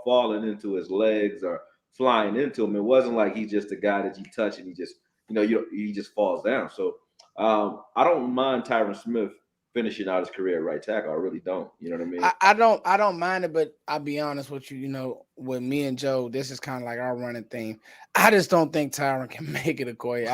S4: falling into his legs or flying into him. It wasn't like he's just a guy that you touch and he just, he just falls down. So I don't mind Tyron Smith finishing out his career at right tackle. I really don't. You know what I mean?
S1: I don't mind it, but I'll be honest with you, with me and Joe, this is kind of like our running theme. I just don't think Tyron can make it, Akoye.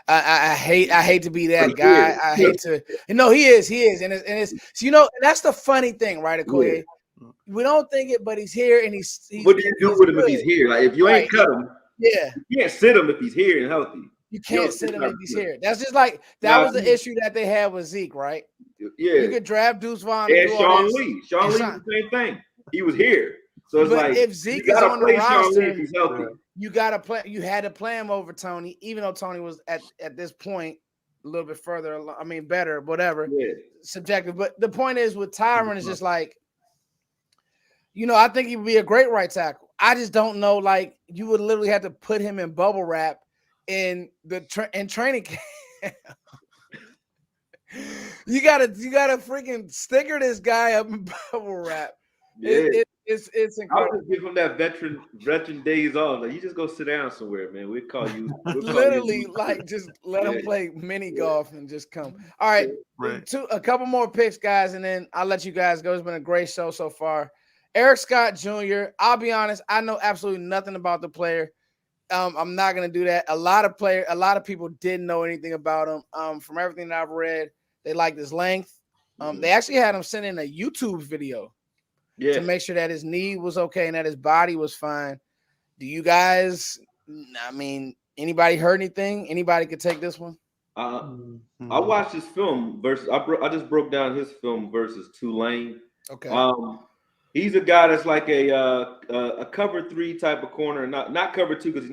S1: I hate to be that guy. I hate to, he is. And it's and that's the funny thing, right, Akoye? Yeah. We don't think it, but he's here and he's
S4: what do you do with him if he's here? Like, if you ain't cut him, you can't sit him if he's here and healthy.
S1: You can't sit him if he's here. That's just like that was the issue that they had with Zeke, right?
S4: Yeah.
S1: You could draft Deuce Vaughn
S4: and Sean Lee. Sean Lee was the same thing. He was here. So it's like
S1: if Zeke is on the roster,
S4: if he's healthy.
S1: You gotta play. You had to play him over Tony, even though Tony was at this point a little bit further. I mean, better, whatever. Yeah. Subjective. But the point is with Tyron is just like, I think he would be a great right tackle. I just don't know. Like, you would literally have to put him in bubble wrap in training camp. You gotta freaking sticker this guy up in bubble wrap.
S4: Yeah.
S1: It's incredible.
S4: I'll just give him that veteran days off. Like, you just go sit down somewhere, man. We'll call you.
S1: Literally, like, just let him play mini golf and just come. All right. A couple more picks, guys, and then I'll let you guys go. It's been a great show so far. Eric Scott Jr. I'll be honest, I know absolutely nothing about the player. I'm not gonna do that. A lot of people didn't know anything about him. From everything that I've read, they liked his length. They actually had him send in a YouTube video to make sure that his knee was okay and that his body was fine. Do you guys? I mean, anybody heard anything? Anybody could take this one.
S4: I watched his film versus. I just broke down his film versus Tulane.
S1: Okay.
S4: He's a guy that's like a cover 3 type of corner, not cover 2 because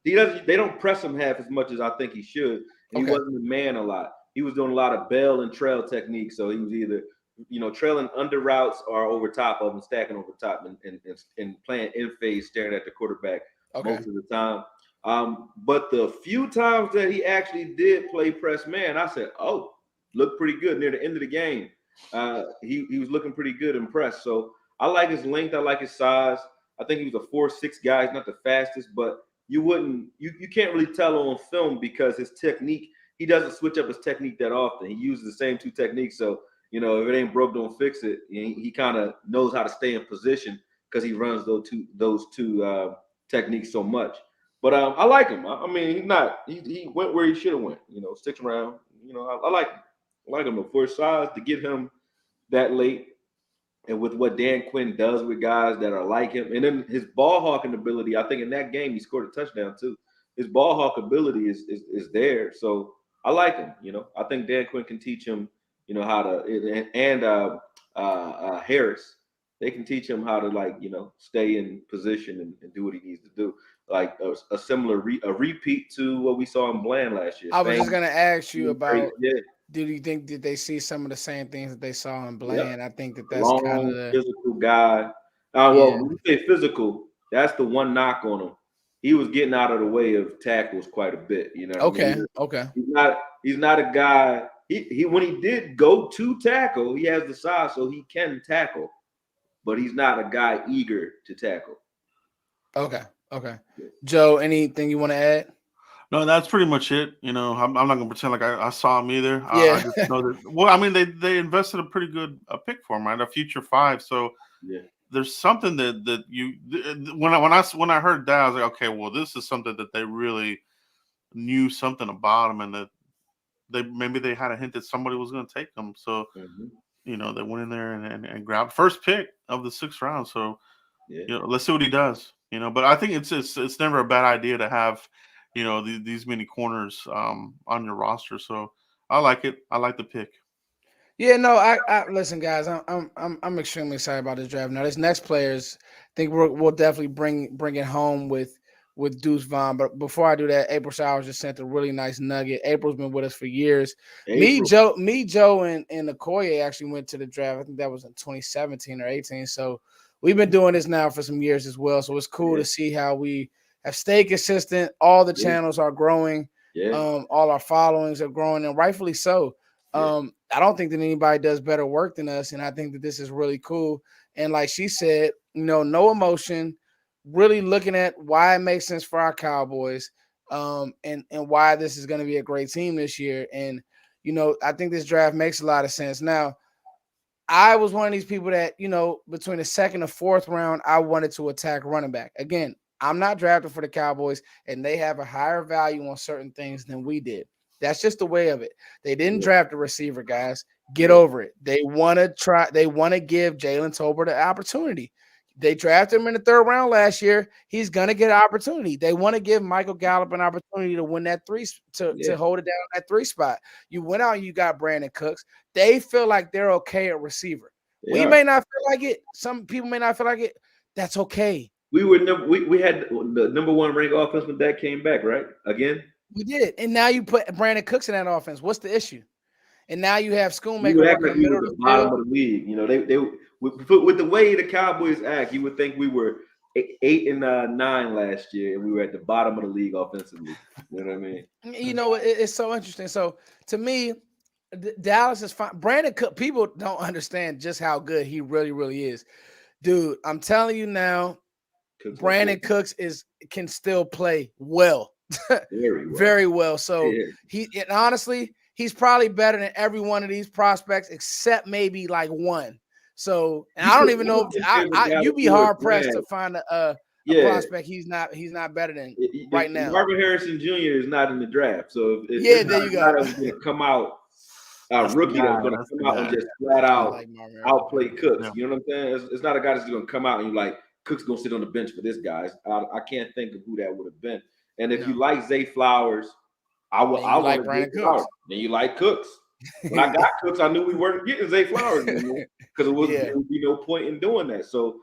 S4: they don't press him half as much as I think he should. And he wasn't a man a lot. He was doing a lot of bell and trail techniques. So he was either trailing under routes or over top of them, stacking over top, and playing in phase, staring at the quarterback most of the time. But the few times that he actually did play press man, I said, "Oh, looked pretty good near the end of the game." He was looking pretty good in press. So I like his length. I like his size. I think he was a 4.6 guy. He's not the fastest, but you can't really tell on film because his technique. He doesn't switch up his technique that often. He uses the same two techniques. So if it ain't broke, don't fix it. He kind of knows how to stay in position because he runs those two techniques so much. But I like him. I mean, he's not. He went where he should have went. Sticks around. I like him. I like him for his size to get him that late, and with what Dan Quinn does with guys that are like him, and then his ball hawking ability. I think in that game he scored a touchdown too. His ball hawk ability is there. So I like him. I think Dan Quinn can teach him. How to and Harris. They can teach him how to stay in position and do what he needs to do. Like a similar a repeat to what we saw in Bland last year.
S1: I was just gonna ask you about.
S4: Yeah.
S1: Did they see some of the same things that they saw in Bland?
S4: Yep.
S1: I think that's kind of the
S4: physical guy. Well, when you say physical, that's the one knock on him. He was getting out of the way of tackles quite a bit.
S1: okay.
S4: I mean?
S1: Okay.
S4: He's not a guy. He when he did go to tackle, he has the size so he can tackle, but he's not a guy eager to tackle.
S1: Okay. Joe, anything you want to add?
S3: No, that's pretty much it. I'm not gonna pretend like I saw him either.
S1: Yeah.
S3: I just know that. Well, I mean, they invested a pretty good pick for him, right? A future 5. So
S4: yeah,
S3: there's something that you when I heard that, I was like, okay, well, this is something that they really knew something about him, and that they had a hint that somebody was going to take him. So they went in there and grabbed first pick of the 6th round. So let's see what he does. But I think it's never a bad idea to have these many corners on your roster. So I like it. I like the pick.
S1: Yeah, no, I listen, guys. I'm extremely excited about this draft. Now, this next players, I think we'll definitely bring it home with Deuce Vaughn. But before I do that, April Showers just sent a really nice nugget. April's been with us for years. Me, Joe, and Akoye actually went to the draft. I think that was in 2017 or 18. So we've been doing this now for some years as well. So it's cool to see how we have stayed consistent. All the channels are growing. All our followings are growing, and rightfully so. I don't think that anybody does better work than us, and I think that this is really cool. And like she said, no emotion, really looking at why it makes sense for our Cowboys, and why this is going to be a great team this year. And I think this draft makes a lot of sense. Now, I was one of these people that between the 2nd and 4th round, I wanted to attack running back. Again, I'm not drafted for the Cowboys, and they have a higher value on certain things than we did. That's just the way of it. They didn't draft a receiver, guys. Get over it. They want to give Jalen Tolbert an opportunity. They drafted him in the 3rd round last year. He's gonna get an opportunity. They want to give Michael Gallup an opportunity to win that 3 to hold it down that 3 spot. You went out and you got Brandon Cooks. They feel like they're okay at receiver. We may not feel like it. Some people may not feel like it. That's okay.
S4: We had the number 1 ranked offense when that came back, right? Again.
S1: We did, and now you put Brandon Cooks in that offense. What's the issue? And now you have Schoonmaker working in the middle of the
S4: bottom of the league. They with the way the Cowboys act, you would think we were 8 and 9 last year, and we were at the bottom of the league offensively. You know what I mean?
S1: It's so interesting. So to me, Dallas is fine. Brandon Cooks, people don't understand just how good he really, really is, dude. I'm telling you now, Brandon Cooks can still play well. Very well. So honestly, he's probably better than every one of these prospects except maybe like one. So, and I don't even know if you'd be hard pressed to find a prospect he's not better than right now.
S4: Marvin Harrison Jr. is not in the draft, so
S1: there you go.
S4: Going to come out. Rookie that's going to come out and just flat out outplay Cooks. You know what I'm saying? It's not a guy that's going to come out and you're like, Cook's going to sit on the bench for this guy. I can't think of who that would have been. And if you like Zay Flowers, I like Brandon Cooks. Then you like Cooks. When I got Cooks, I knew we weren't getting Zay Flowers anymore because there would be no point in doing that. So,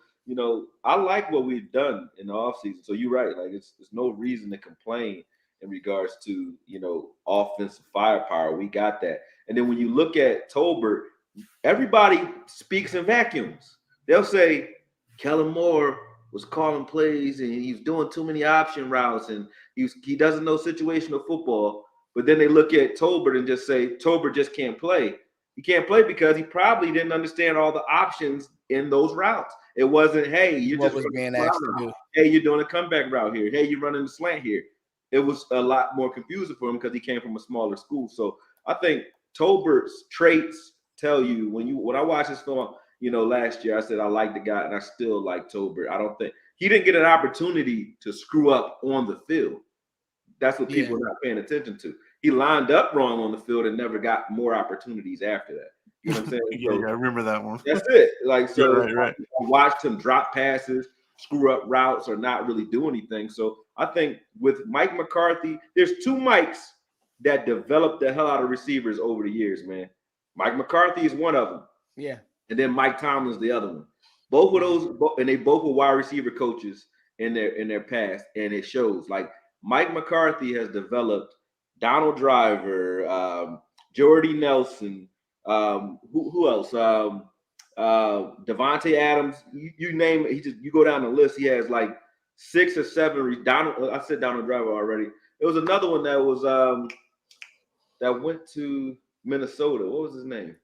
S4: I like what we've done in the offseason. So you're right. Like there's no reason to complain in regards to, offensive firepower. We got that. And then when you look at Tolbert, everybody speaks in vacuums. They'll say Kellen Moore was calling plays and he's doing too many option routes and he doesn't know situational football. But then they look at Tolbert and just say Tolbert just can't play. He can't play because he probably didn't understand all the options in those routes. It wasn't, hey, you're
S1: What
S4: just
S1: was
S4: running
S1: being
S4: a
S1: asked to
S4: route.
S1: do?
S4: Hey, you're doing a comeback route here. Hey, you're running the slant here. It was a lot more confusing for him because he came from a smaller school. So I think Tolbert's traits tell you when I watched this film, last year I said I like the guy and I still like Tolbert. I don't think he didn't get an opportunity to screw up on the field. That's what people are not paying attention to. He lined up wrong on the field and never got more opportunities after that. You know what I'm saying?
S3: Yeah, I remember that one.
S4: That's it. Like, so
S3: right.
S4: I watched him drop passes, screw up routes, or not really do anything. So I think with Mike McCarthy, there's two Mikes that developed the hell out of receivers over the years, man. Mike McCarthy is one of them.
S1: Yeah.
S4: And then Mike Tomlin's the other one. Both of those, and they both were wide receiver coaches in their past, and it shows. Like Mike McCarthy has developed Donald Driver, Jordy Nelson, who else? Devontae Adams. You name it. You go down the list. He has like 6 or 7. I said Donald Driver already. There was another one that was that went to Minnesota. What was his name?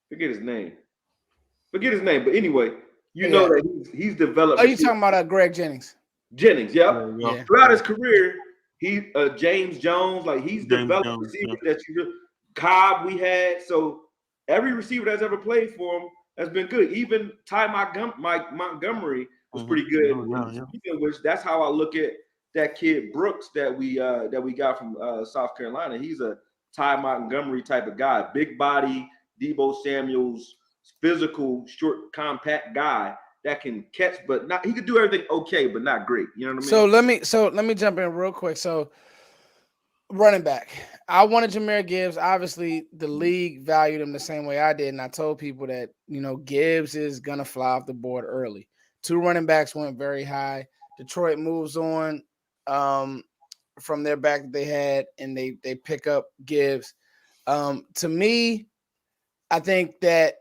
S4: Forget his name. But anyway, know that he's developed.
S1: Oh, you talking about Greg Jennings?
S4: Jennings, yep.
S1: Yeah.
S4: Throughout his career, he James Jones, like he's developed receivers that you really. Cobb we had. So every receiver that's ever played for him has been good. Even Mike Montgomery was pretty good. Which that's how I look at that kid Brooks that we got from South Carolina. He's a Ty Montgomery type of guy, big body, Debo Samuel's physical, short, compact guy that can catch, but not. He could do everything okay, but not great. You know what I mean?
S1: So let me jump in real quick. So running back, I wanted Jahmyr Gibbs. Obviously, the league valued him the same way I did, and I told people that Gibbs is gonna fly off the board early. 2 running backs went very high. Detroit moves on from their back that they had, and they pick up Gibbs. To me, I think that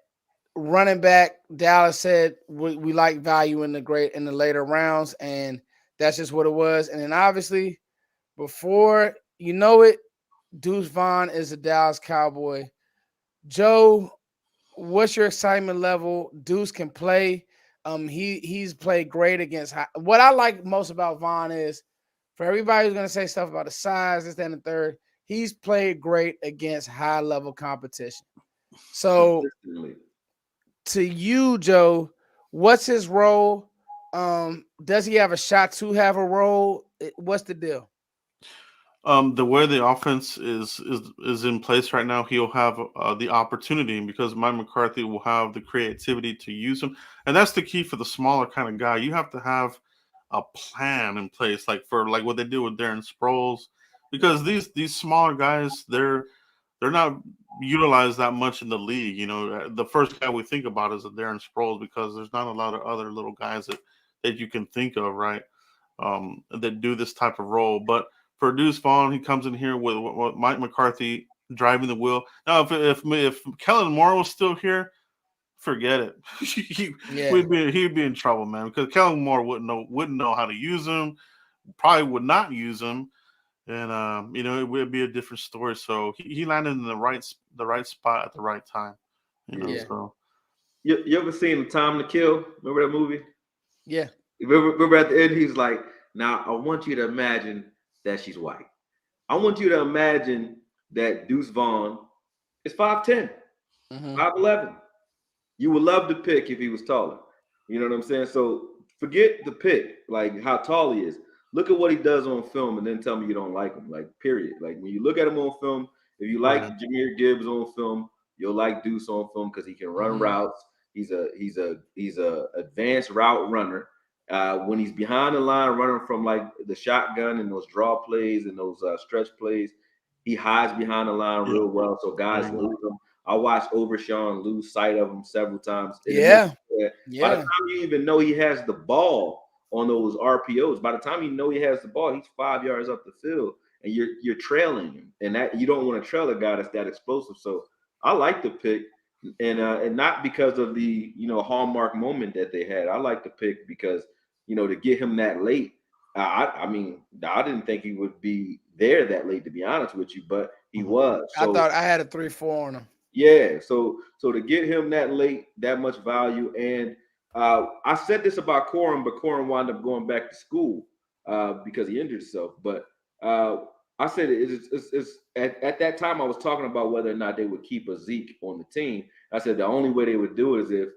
S1: running back, Dallas said we like value in the later rounds, and that's just what it was. And then obviously, before you know it, Deuce Vaughn is a Dallas Cowboy. Joe, what's your excitement level? Deuce can play. He's played great against what I like most about Vaughn is for everybody who's gonna say stuff about the size, this, that, and the third, he's played great against high level competition. So to you, Joe, what's his role? Does he have a shot to have a role? What's the deal?
S3: The way the offense is in place right now, he'll have the opportunity because Mike McCarthy will have the creativity to use him, and that's the key for the smaller kind of guy. You have to have a plan in place, like what they do with Darren Sproles, because these smaller guys they're not utilized that much in the league. The first guy we think about is a Darren Sproles because there's not a lot of other little guys that you can think of, right? That do this type of role, but for Deuce Vaughn, he comes in here with Mike McCarthy driving the wheel. Now, if Kellen Moore was still here, forget it. He'd be in trouble, man, because Kellen Moore wouldn't know how to use him, probably would not use him, and it would be a different story. So he landed in the right spot at the right time. So
S4: you ever seen Time to Kill? Remember that movie?
S1: Yeah.
S4: Remember at the end, he's like, "Now I want you to imagine that she's white. I want you to imagine that Deuce Vaughn is 5'10", 5'11". You would love to pick if he was taller. You know what I'm saying? So forget the pick, like how tall he is. Look at what he does on film and then tell me you don't like him, like period. Like when you look at him on film, if you like Jahmyr Gibbs on film, you'll like Deuce on film because he can run routes. He's a advanced route runner. When he's behind the line running from like the shotgun and those draw plays and those stretch plays, he hides behind the line real well. So guys lose him. I watched Overshawn lose sight of him several times. By the time you even know he has the ball on those RPOs, by the time you know he has the ball, he's 5 yards up the field and you're trailing him. And that you don't want to trail a guy that's that explosive. So I like the pick. and not because of the hallmark moment that they had. I like the pick because to get him that late. I mean, I didn't think he would be there that late, to be honest with you, but he was.
S1: I
S4: So
S1: thought I had a 3-4 on him.
S4: yeah, so to get him that late, that much value, and I said this about Corum, but Corum wound up going back to school because he injured himself. But I said it's at that time I was talking about whether or not they would keep a Zeke on the team. I said the only way they would do it is if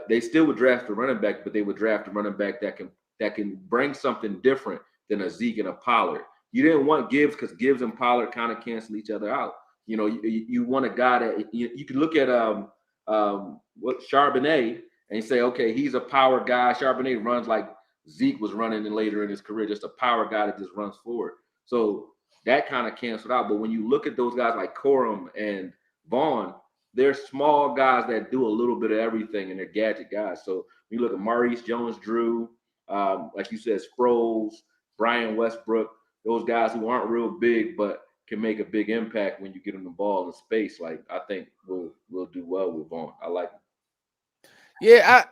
S4: they still would draft a running back, but they would draft a running back that can bring something different than a Zeke and a Pollard. You didn't want Gibbs because Gibbs and Pollard kind of cancel each other out. You want a guy that you can look at what Charbonnet and say, okay, he's a power guy. Charbonnet runs like Zeke was running later in his career, just a power guy that just runs forward. So that kind of canceled out. But when you look at those guys like Corum and Vaughn, they're small guys that do a little bit of everything, and they're gadget guys. So when you look at Maurice Jones-Drew, like you said, Sproles, Brian Westbrook, those guys who aren't real big but can make a big impact when you get them the ball in space. Like I think we'll do well with Vaughn. I like him.
S1: Yeah,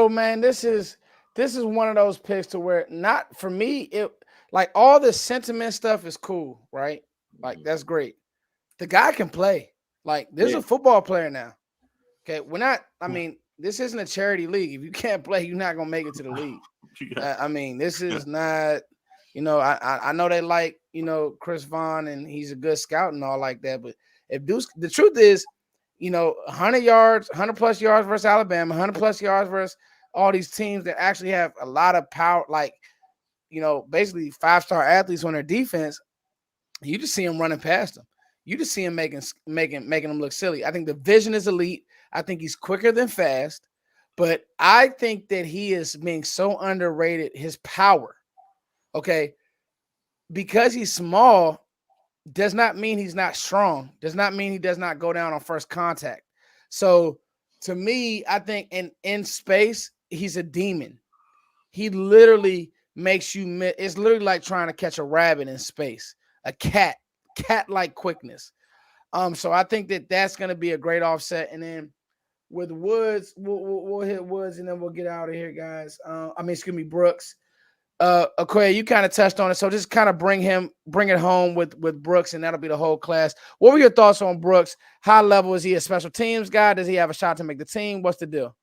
S1: man, this is one of those picks to where not for me, it like all the sentiment stuff is cool, right? Like that's great. The guy can play. Like there's a football player now. Okay, we're not. I mean, this isn't a charity league. If you can't play, you're not gonna make it to the league. I mean, this is not. I know they like Chris Vaughn and he's a good scout and all like that. But if the truth is, 100 yards, 100 plus yards versus Alabama, 100 plus yards versus all these teams that actually have a lot of power, like basically 5-star athletes on their defense. You just see them running past them. You just see him making them look silly. I think the vision is elite. I think he's quicker than fast, but I think that he is being so underrated. His power, okay, because he's small, does not mean he's not strong. Does not mean he does not go down on first contact. So to me, I think in space, he's a demon. He literally makes you miss. It's literally like trying to catch a rabbit in space. A cat-like quickness. So I think that's going to be a great offset. And then with Woods, we'll hit Woods and then we'll get out of here, guys. Brooks. Akoye, you kind of touched on it. So just kind of bring it home with Brooks, and that'll be the whole class. What were your thoughts on Brooks? High level, is he a special teams guy? Does he have a shot to make the team? What's the deal?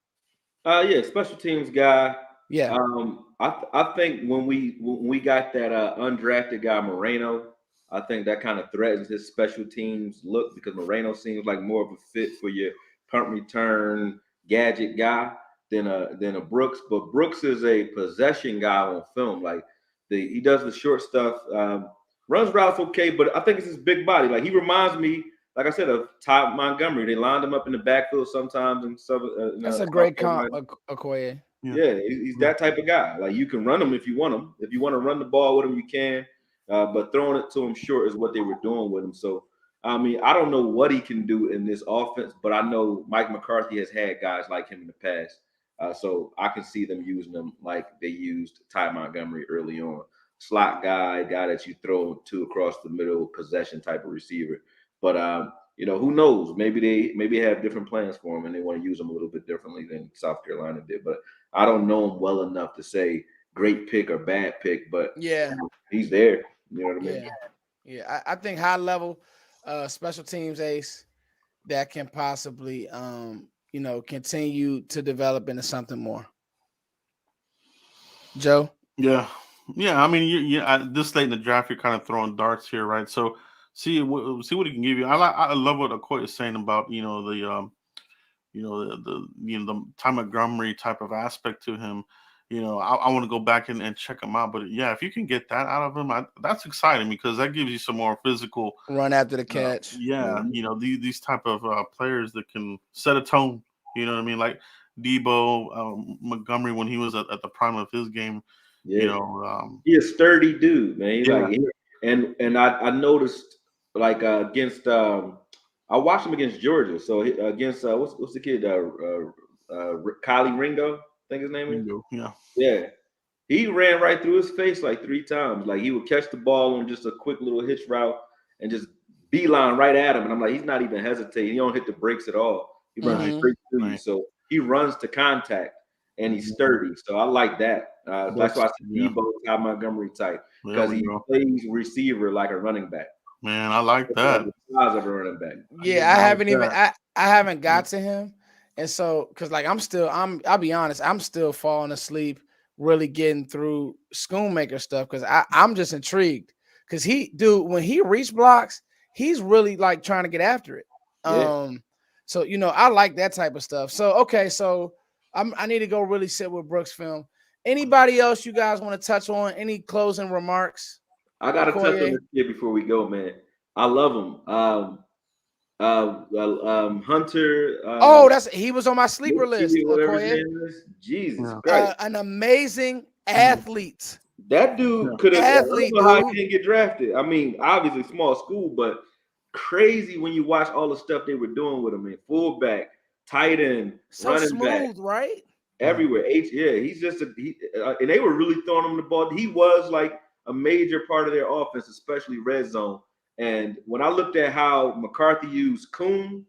S4: Yeah, special teams guy.
S1: Yeah.
S4: I think when we got that undrafted guy Moreno, I think that kind of threatens his special teams look because Moreno seems like more of a fit for your punt return gadget guy than a Brooks. But Brooks is a possession guy on film. Like he does the short stuff, runs routes okay, but I think it's his big body. Like he reminds me, like I said, of Ty Montgomery. They lined him up in the backfield sometimes and stuff.
S1: That's a great comp, Akoye.
S4: Yeah, he's that type of guy. Like you can run him if you want him. If you want to run the ball with him, you can. But throwing it to him short is what they were doing with him. So, I mean, I don't know what he can do in this offense, but I know Mike McCarthy has had guys like him in the past. So I can see them using them like they used Ty Montgomery early on. Slot guy that you throw to across the middle, possession type of receiver. But who knows? Maybe they have different plans for him and they want to use him a little bit differently than South Carolina did. But I don't know him well enough to say great pick or bad pick. But
S1: yeah,
S4: he's there. You know what I mean?
S1: Yeah. I think high level special teams ace that can possibly continue to develop into something more. Joe?
S3: Yeah. I mean, this late in the draft, you're kind of throwing darts here, right? So see what he can give you. I love what Akoye is saying about the Ty Montgomery type of aspect to him. I want to go back and check him out. But yeah, if you can get that out of him, that's exciting because that gives you some more physical
S1: run after the catch.
S3: These type of players that can set a tone. You know what I mean? Like Debo Montgomery when he was at the prime of his game.
S4: Yeah. He's a sturdy dude, man. He's like, and I noticed like against I watched him against Georgia. So against what's the kid? Kylie Ringo, I think his name is. Yeah. He ran right through his face like 3 times. Like he would catch the ball on just a quick little hitch route and just beeline right at him. And I'm like, he's not even hesitating. He don't hit the brakes at all. He runs
S1: Mhm.
S4: straight through you.
S3: Right.
S4: So he runs to contact and he's sturdy. So I like that. That's why I said
S3: Yeah.
S4: Debo Ty Montgomery type
S3: There
S4: because
S3: we
S4: he
S3: go.
S4: plays receiver like a running back.
S3: Man, I like
S4: Like
S3: that.
S4: the size of a running back.
S1: Yeah, I haven't even I haven't got to him. And so cuz like I'll be honest, I'm still falling asleep really getting through Schoonmaker stuff cuz I'm just intrigued cuz when he reach blocks, he's really like trying to get after it.
S4: Yeah.
S1: So I like that type of stuff. So okay, so I need to go really sit with Brooks film. Anybody else you guys want to touch on? Any closing remarks?
S4: I gotta touch on
S1: Akoye?
S4: this kid before we go, man. I love him. Hunter.
S1: Oh, he was on my sleeper list.
S4: Whatever his
S1: Akoye,
S4: name is. Jesus
S3: Yeah.
S4: Christ.
S1: an amazing
S3: Mhm.
S1: athlete.
S4: That dude
S3: Yeah.
S4: could have. I don't
S1: Athlete,
S4: know how he
S1: dude.
S4: didn't get drafted. I mean, obviously small school, but crazy when you watch all the stuff they were doing with him. Man, fullback, tight end,
S1: So
S4: running back,
S1: smooth, right?
S4: everywhere. Yeah, he's just and they were really throwing him the ball. He was like a major part of their offense, especially red zone. And when I looked at how McCarthy used Kuhn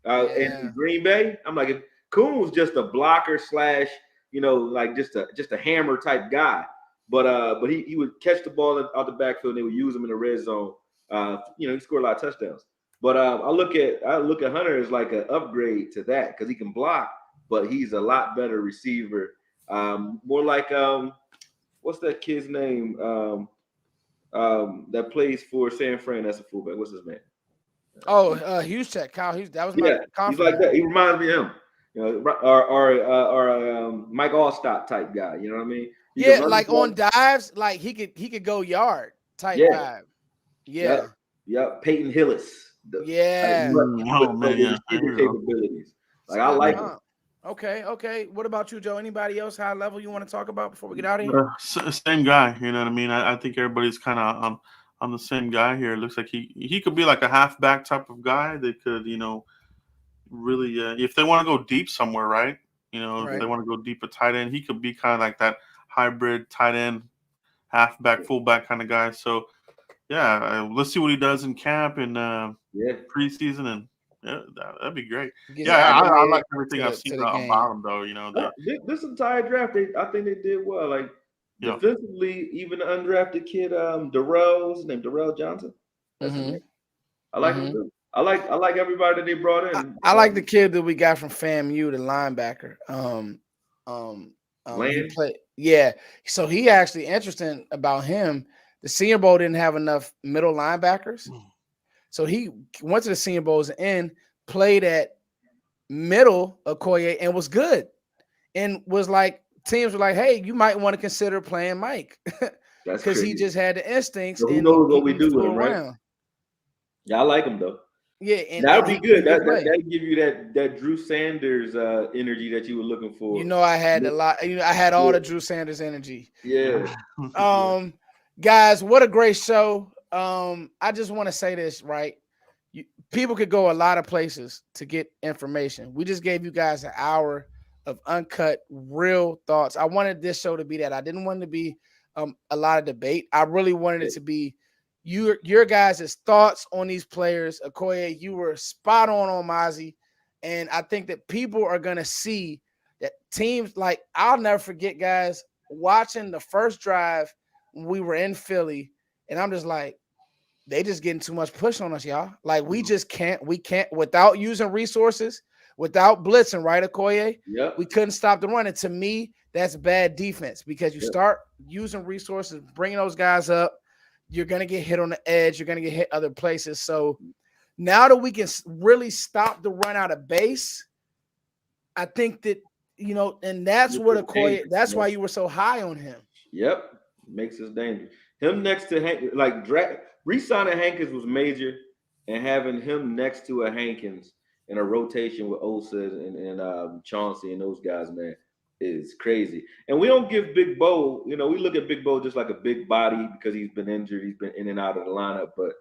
S1: Yeah.
S4: in Green Bay, I'm like, if Kuhn was just a blocker slash, like just a hammer type guy. But he would catch the ball out the backfield and they would use him in the red zone. He scored a lot of touchdowns. But I look at Hunter as like an upgrade to that because he can block, but he's a lot better receiver. More like what's that kid's name? That plays for San Fran. That's a fullback. What's his name?
S1: Hughes check. Kyle Hughes. That was
S4: Yeah,
S1: my
S4: he's
S1: confidant.
S4: like that. He reminds me of him. Or Mike Allstott type guy. You know what I mean? He can
S1: Yeah,
S4: run the
S1: like
S4: ball.
S1: on dives, like he could go yard type
S4: Yeah,
S1: vibe. Yeah.
S4: yep. Peyton Hillis.
S1: Yeah.
S3: Oh man,
S4: The
S3: yeah. There
S4: receiver
S3: you go.
S4: capabilities.
S1: It's
S4: Like
S1: a
S4: I
S1: good
S4: like him.
S1: comp. Okay. What about you, Joe? Anybody else high level you want to talk about before we get out of here?
S3: Same guy. You know what I mean? I think everybody's kind of on the same guy here. It looks like he could be like a halfback type of guy. They could, really, if they want to go deep somewhere, right? If
S1: Right.
S3: they want to go deep at tight end, he could be kind of like that hybrid tight end, halfback, fullback kind of guy. So, yeah, let's see what he does in camp and
S4: Yeah.
S3: preseason, and yeah, that'd be great.
S1: Gets
S3: Yeah, I
S1: acclimated
S3: like everything I've seen
S1: to the game.
S3: about him, though.
S4: This entire draft, I think they did well. Like
S3: Yeah.
S4: defensively, even the undrafted kid, Darrell, his name Darrell Johnson. That's his
S1: Mhm.
S4: name. I like him too. I like everybody that they brought in.
S1: I like the kid that we got from FAMU, the linebacker. He
S4: Land.
S1: played. Yeah, so he actually interesting about him. The Senior Bowl didn't have enough middle linebackers, so he went to the Senior Bowls and played at middle Akoye and was good, and was like teams were like, hey, you might want to consider playing Mike
S4: That's
S1: because he
S4: crazy.
S1: just had the instincts
S4: So who
S1: and
S4: knows what we
S1: he
S4: do with
S1: flew
S4: him, right?
S1: around.
S4: Yeah, I like him though.
S1: Yeah,
S4: That would
S1: and
S4: be good.
S1: he can
S4: That
S1: play.
S4: that'd give you that Drew Sanders energy that you were looking for.
S1: I had a lot. I had all the Drew Sanders energy.
S4: Yeah.
S1: Guys, what a great show. I just want to say this, right? People could go a lot of places to get information. We just gave you guys an hour of uncut, real thoughts. I wanted this show to be that. I didn't want it to be a lot of debate. I really wanted it to be your guys' thoughts on these players. Akoye, you were spot on Mozzie. And I think that people are going to see that teams like, I'll never forget, guys, watching the first drive when we were in Philly. And I'm just like, they just getting too much push on us, y'all. Like, we can't, without using resources, without blitzing, right, Akoye?
S4: Yep.
S1: We couldn't stop the run. And to me, that's bad defense because you start using resources, bringing those guys up, you're going to get hit on the edge. You're going to get hit other places. So now that we can really stop the run out of base, I think that, and that's what Akoye, that's why you were so high on him.
S4: Yep. Makes us dangerous. Him next to Hank, like re-signing Hankins was major, and having him next to a Hankins in a rotation with Osa and Chauncey and those guys, man, is crazy. And we don't give Big Bo, we look at Big Bo just like a big body because he's been injured, he's been in and out of the lineup. But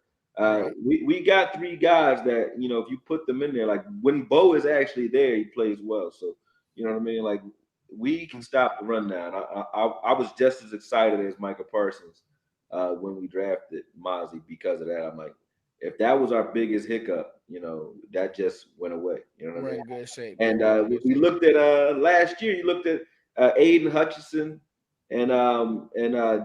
S4: we got three guys that, if you put them in there, like when Bo is actually there, he plays well. So, you know what I mean? Like, we can stop the run now. And I was just as excited as Micah Parsons when we drafted Mozzie because of that. I'm like, if that was our biggest hiccup, that just went away. You know what
S1: We're
S4: I mean?
S1: in good shape.
S4: And
S1: We're in good
S4: we
S1: shape.
S4: looked at last year. You looked at Aiden Hutchinson and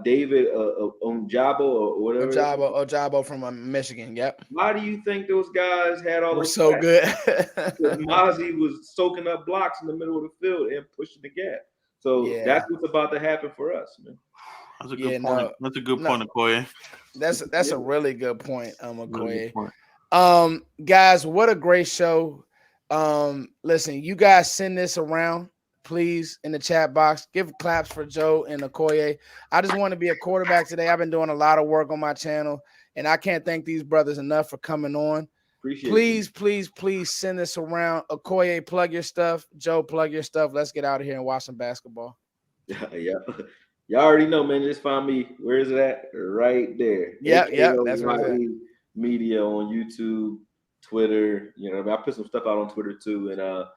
S4: David Onjabo or whatever.
S1: Ojabo from Michigan. Yep.
S4: Why do you think those guys had all
S1: We're
S4: those
S1: so
S4: sacks?
S1: good.
S4: Because Mozzie was soaking up blocks in the middle of the field and pushing the gap. So
S1: Yeah.
S4: that's what's about to happen for us, man.
S3: That's a
S1: Yeah,
S3: good point.
S1: no.
S3: That's a good
S1: No.
S3: point, Akoye.
S1: That's a really good point,
S3: Really
S1: Akoye.
S3: good point.
S1: Guys, what a great show. Listen, you guys send this around, please, in the chat box. Give claps for Joe and Akoye. I just want to be a quarterback today. I've been doing a lot of work on my channel, and I can't thank these brothers enough for coming on.
S4: Appreciate
S1: Please send this around. Akoye, plug your stuff. Joe, plug your stuff. Let's get out of here and watch some basketball.
S4: Yeah. Y'all already know, man. Just find me. Where is it at? Right there.
S1: Yeah,
S4: AKO
S1: that's what it's at.
S4: Media on YouTube, Twitter. I put some stuff out on Twitter too, and on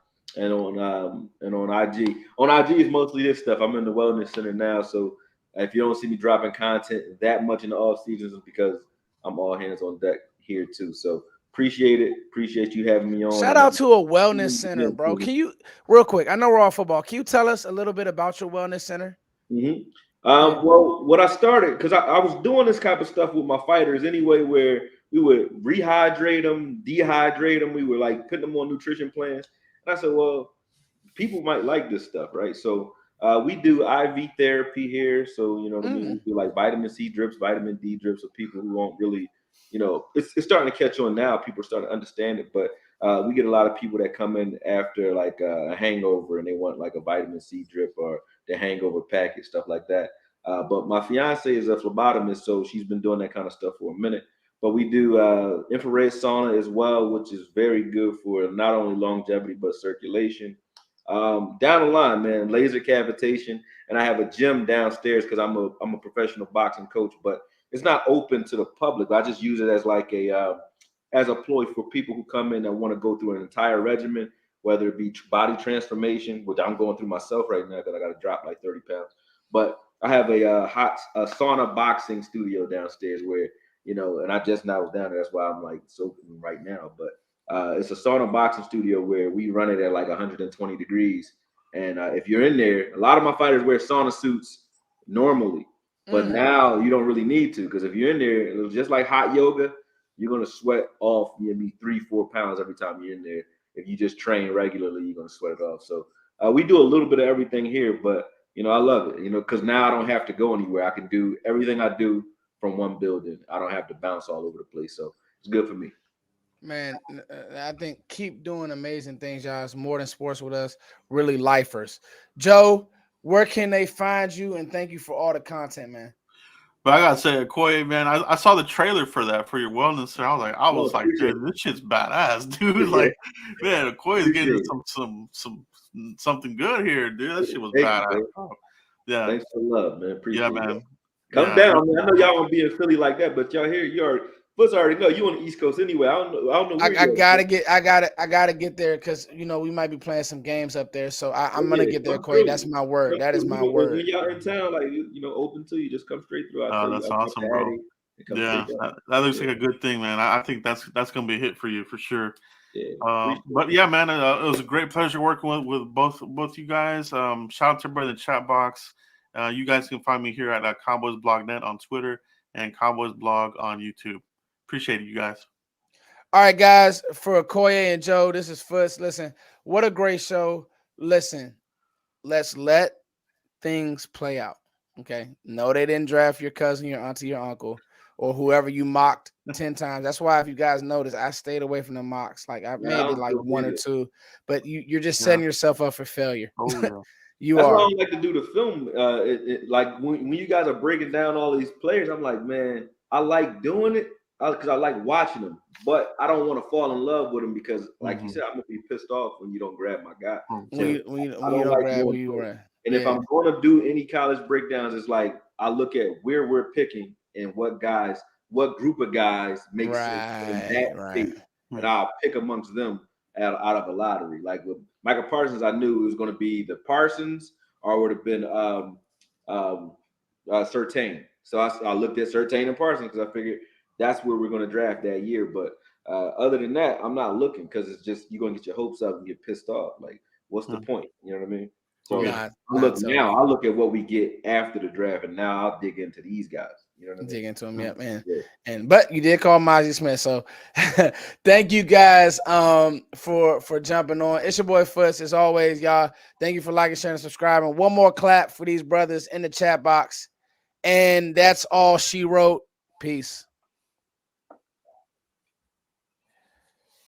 S4: IG. On IG is mostly this stuff. I'm in the wellness center now, so if you don't see me dropping content that much in the off seasons, it's because I'm all hands on deck here too. So appreciate it. Appreciate you having me on.
S1: Shout out to a wellness center, bro. Can you, real quick, I know we're all football. Can you tell us a little bit about your wellness center?
S4: Mm-hmm. Well, what I started, because I was doing this type of stuff with my fighters anyway, where we would rehydrate them, dehydrate them. We were like putting them on nutrition plans. And I said, well, people might like this stuff, right? So we do IV therapy here. So, you know what I mean? We do like vitamin C drips, vitamin D drips for people who won't really, it's starting to catch on now. People are starting to understand it. But we get a lot of people that come in after like a hangover and they want like a vitamin C drip or the hangover packet, stuff like that. But my fiance is a phlebotomist, so she's been doing that kind of stuff for a minute. But we do infrared sauna as well, which is very good for not only longevity but circulation. Down the line, man, laser cavitation, and I have a gym downstairs because I'm a professional boxing coach, but it's not open to the public. I just use it as like as a ploy for people who come in and want to go through an entire regimen, whether it be body transformation, which I'm going through myself right now because I got to drop like 30 pounds. But I have a hot sauna boxing studio downstairs where, and I just now was down there. That's why I'm like soaking right now. But it's a sauna boxing studio where we run it at like 120 degrees. And if you're in there, a lot of my fighters wear sauna suits normally, but now you don't really need to, because if you're in there, it's just like hot yoga, you're going to sweat off maybe 3-4 pounds every time you're in there. If you just train regularly, you're going to sweat it off. So we do a little bit of everything here, but I love it, because now I don't have to go anywhere. I can do everything I do from one building. I don't have to bounce all over the place. So it's good for me.
S1: Man, I think keep doing amazing things, y'all. It's more than sports with us, really lifers. Joe, where can they find you? And thank you for all the content, man.
S3: But I gotta say, Akoye, man, I saw the trailer for that for your wellness center. I was like, dude, this shit's badass, dude. Like, man, Akoye's getting something good here, dude. That shit was badass. Yeah,
S4: thanks for the love, man. Appreciate it.
S3: Man.
S4: Come down, man. I know y'all won't be in Philly like that, but y'all here, Foots already know you on the East Coast anyway. I don't know.
S1: I gotta get there because we might be playing some games up there. So I'm gonna get there, Akoye. That's my word. That is my word.
S4: When y'all in town, like open to you, just come straight through.
S3: That's awesome, bro. Yeah, that looks like a good thing, man. I think that's gonna be a hit for you for sure.
S4: Yeah,
S3: but yeah, man, it was a great pleasure working with both you guys. Shout out to everybody in the chat box. You guys can find me here at Cowboys Blog Net on Twitter and Cowboys Blog on YouTube. Appreciate it, you guys.
S1: All right, guys, for Akoye and Joe, this is Foots. Listen, what a great show. Listen, let's let things play out. Okay. No, they didn't draft your cousin, your auntie, your uncle, or whoever you mocked 10 times. That's why, if you guys notice, I stayed away from the mocks. Like I made it like one or two, but you're just setting yourself up for failure.
S3: Oh, yeah.
S4: That's why I don't like to do the film. Like when you guys are breaking down all these players, I'm like, man, I like doing it because I like watching them, but I don't want to fall in love with them because, like you said, I'm gonna be pissed off when you don't grab my guy.
S1: When you don't grab who you were.
S4: And if I'm going to do any college breakdowns, it's like I look at where we're picking and what group of guys make sense in that pick, and I'll pick amongst them out of a lottery. Like with Michael Parsons, I knew it was going to be the Parsons or it would have been Surtain. So I looked at Surtain and Parsons because I figured that's where we're going to draft that year. But other than that, I'm not looking because it's just you're going to get your hopes up and get pissed off. Like, what's the point? You know what I mean? So
S3: Yeah.
S4: I look at what we get after the draft, and now I'll dig into these guys. You know what I mean?
S1: Dig into them, yeah, man.
S4: Yeah.
S1: But you did call Mozzie Smith, so thank you guys for jumping on. It's your boy Foots, as always, y'all. Thank you for liking, sharing, and subscribing. One more clap for these brothers in the chat box, and that's all she wrote. Peace.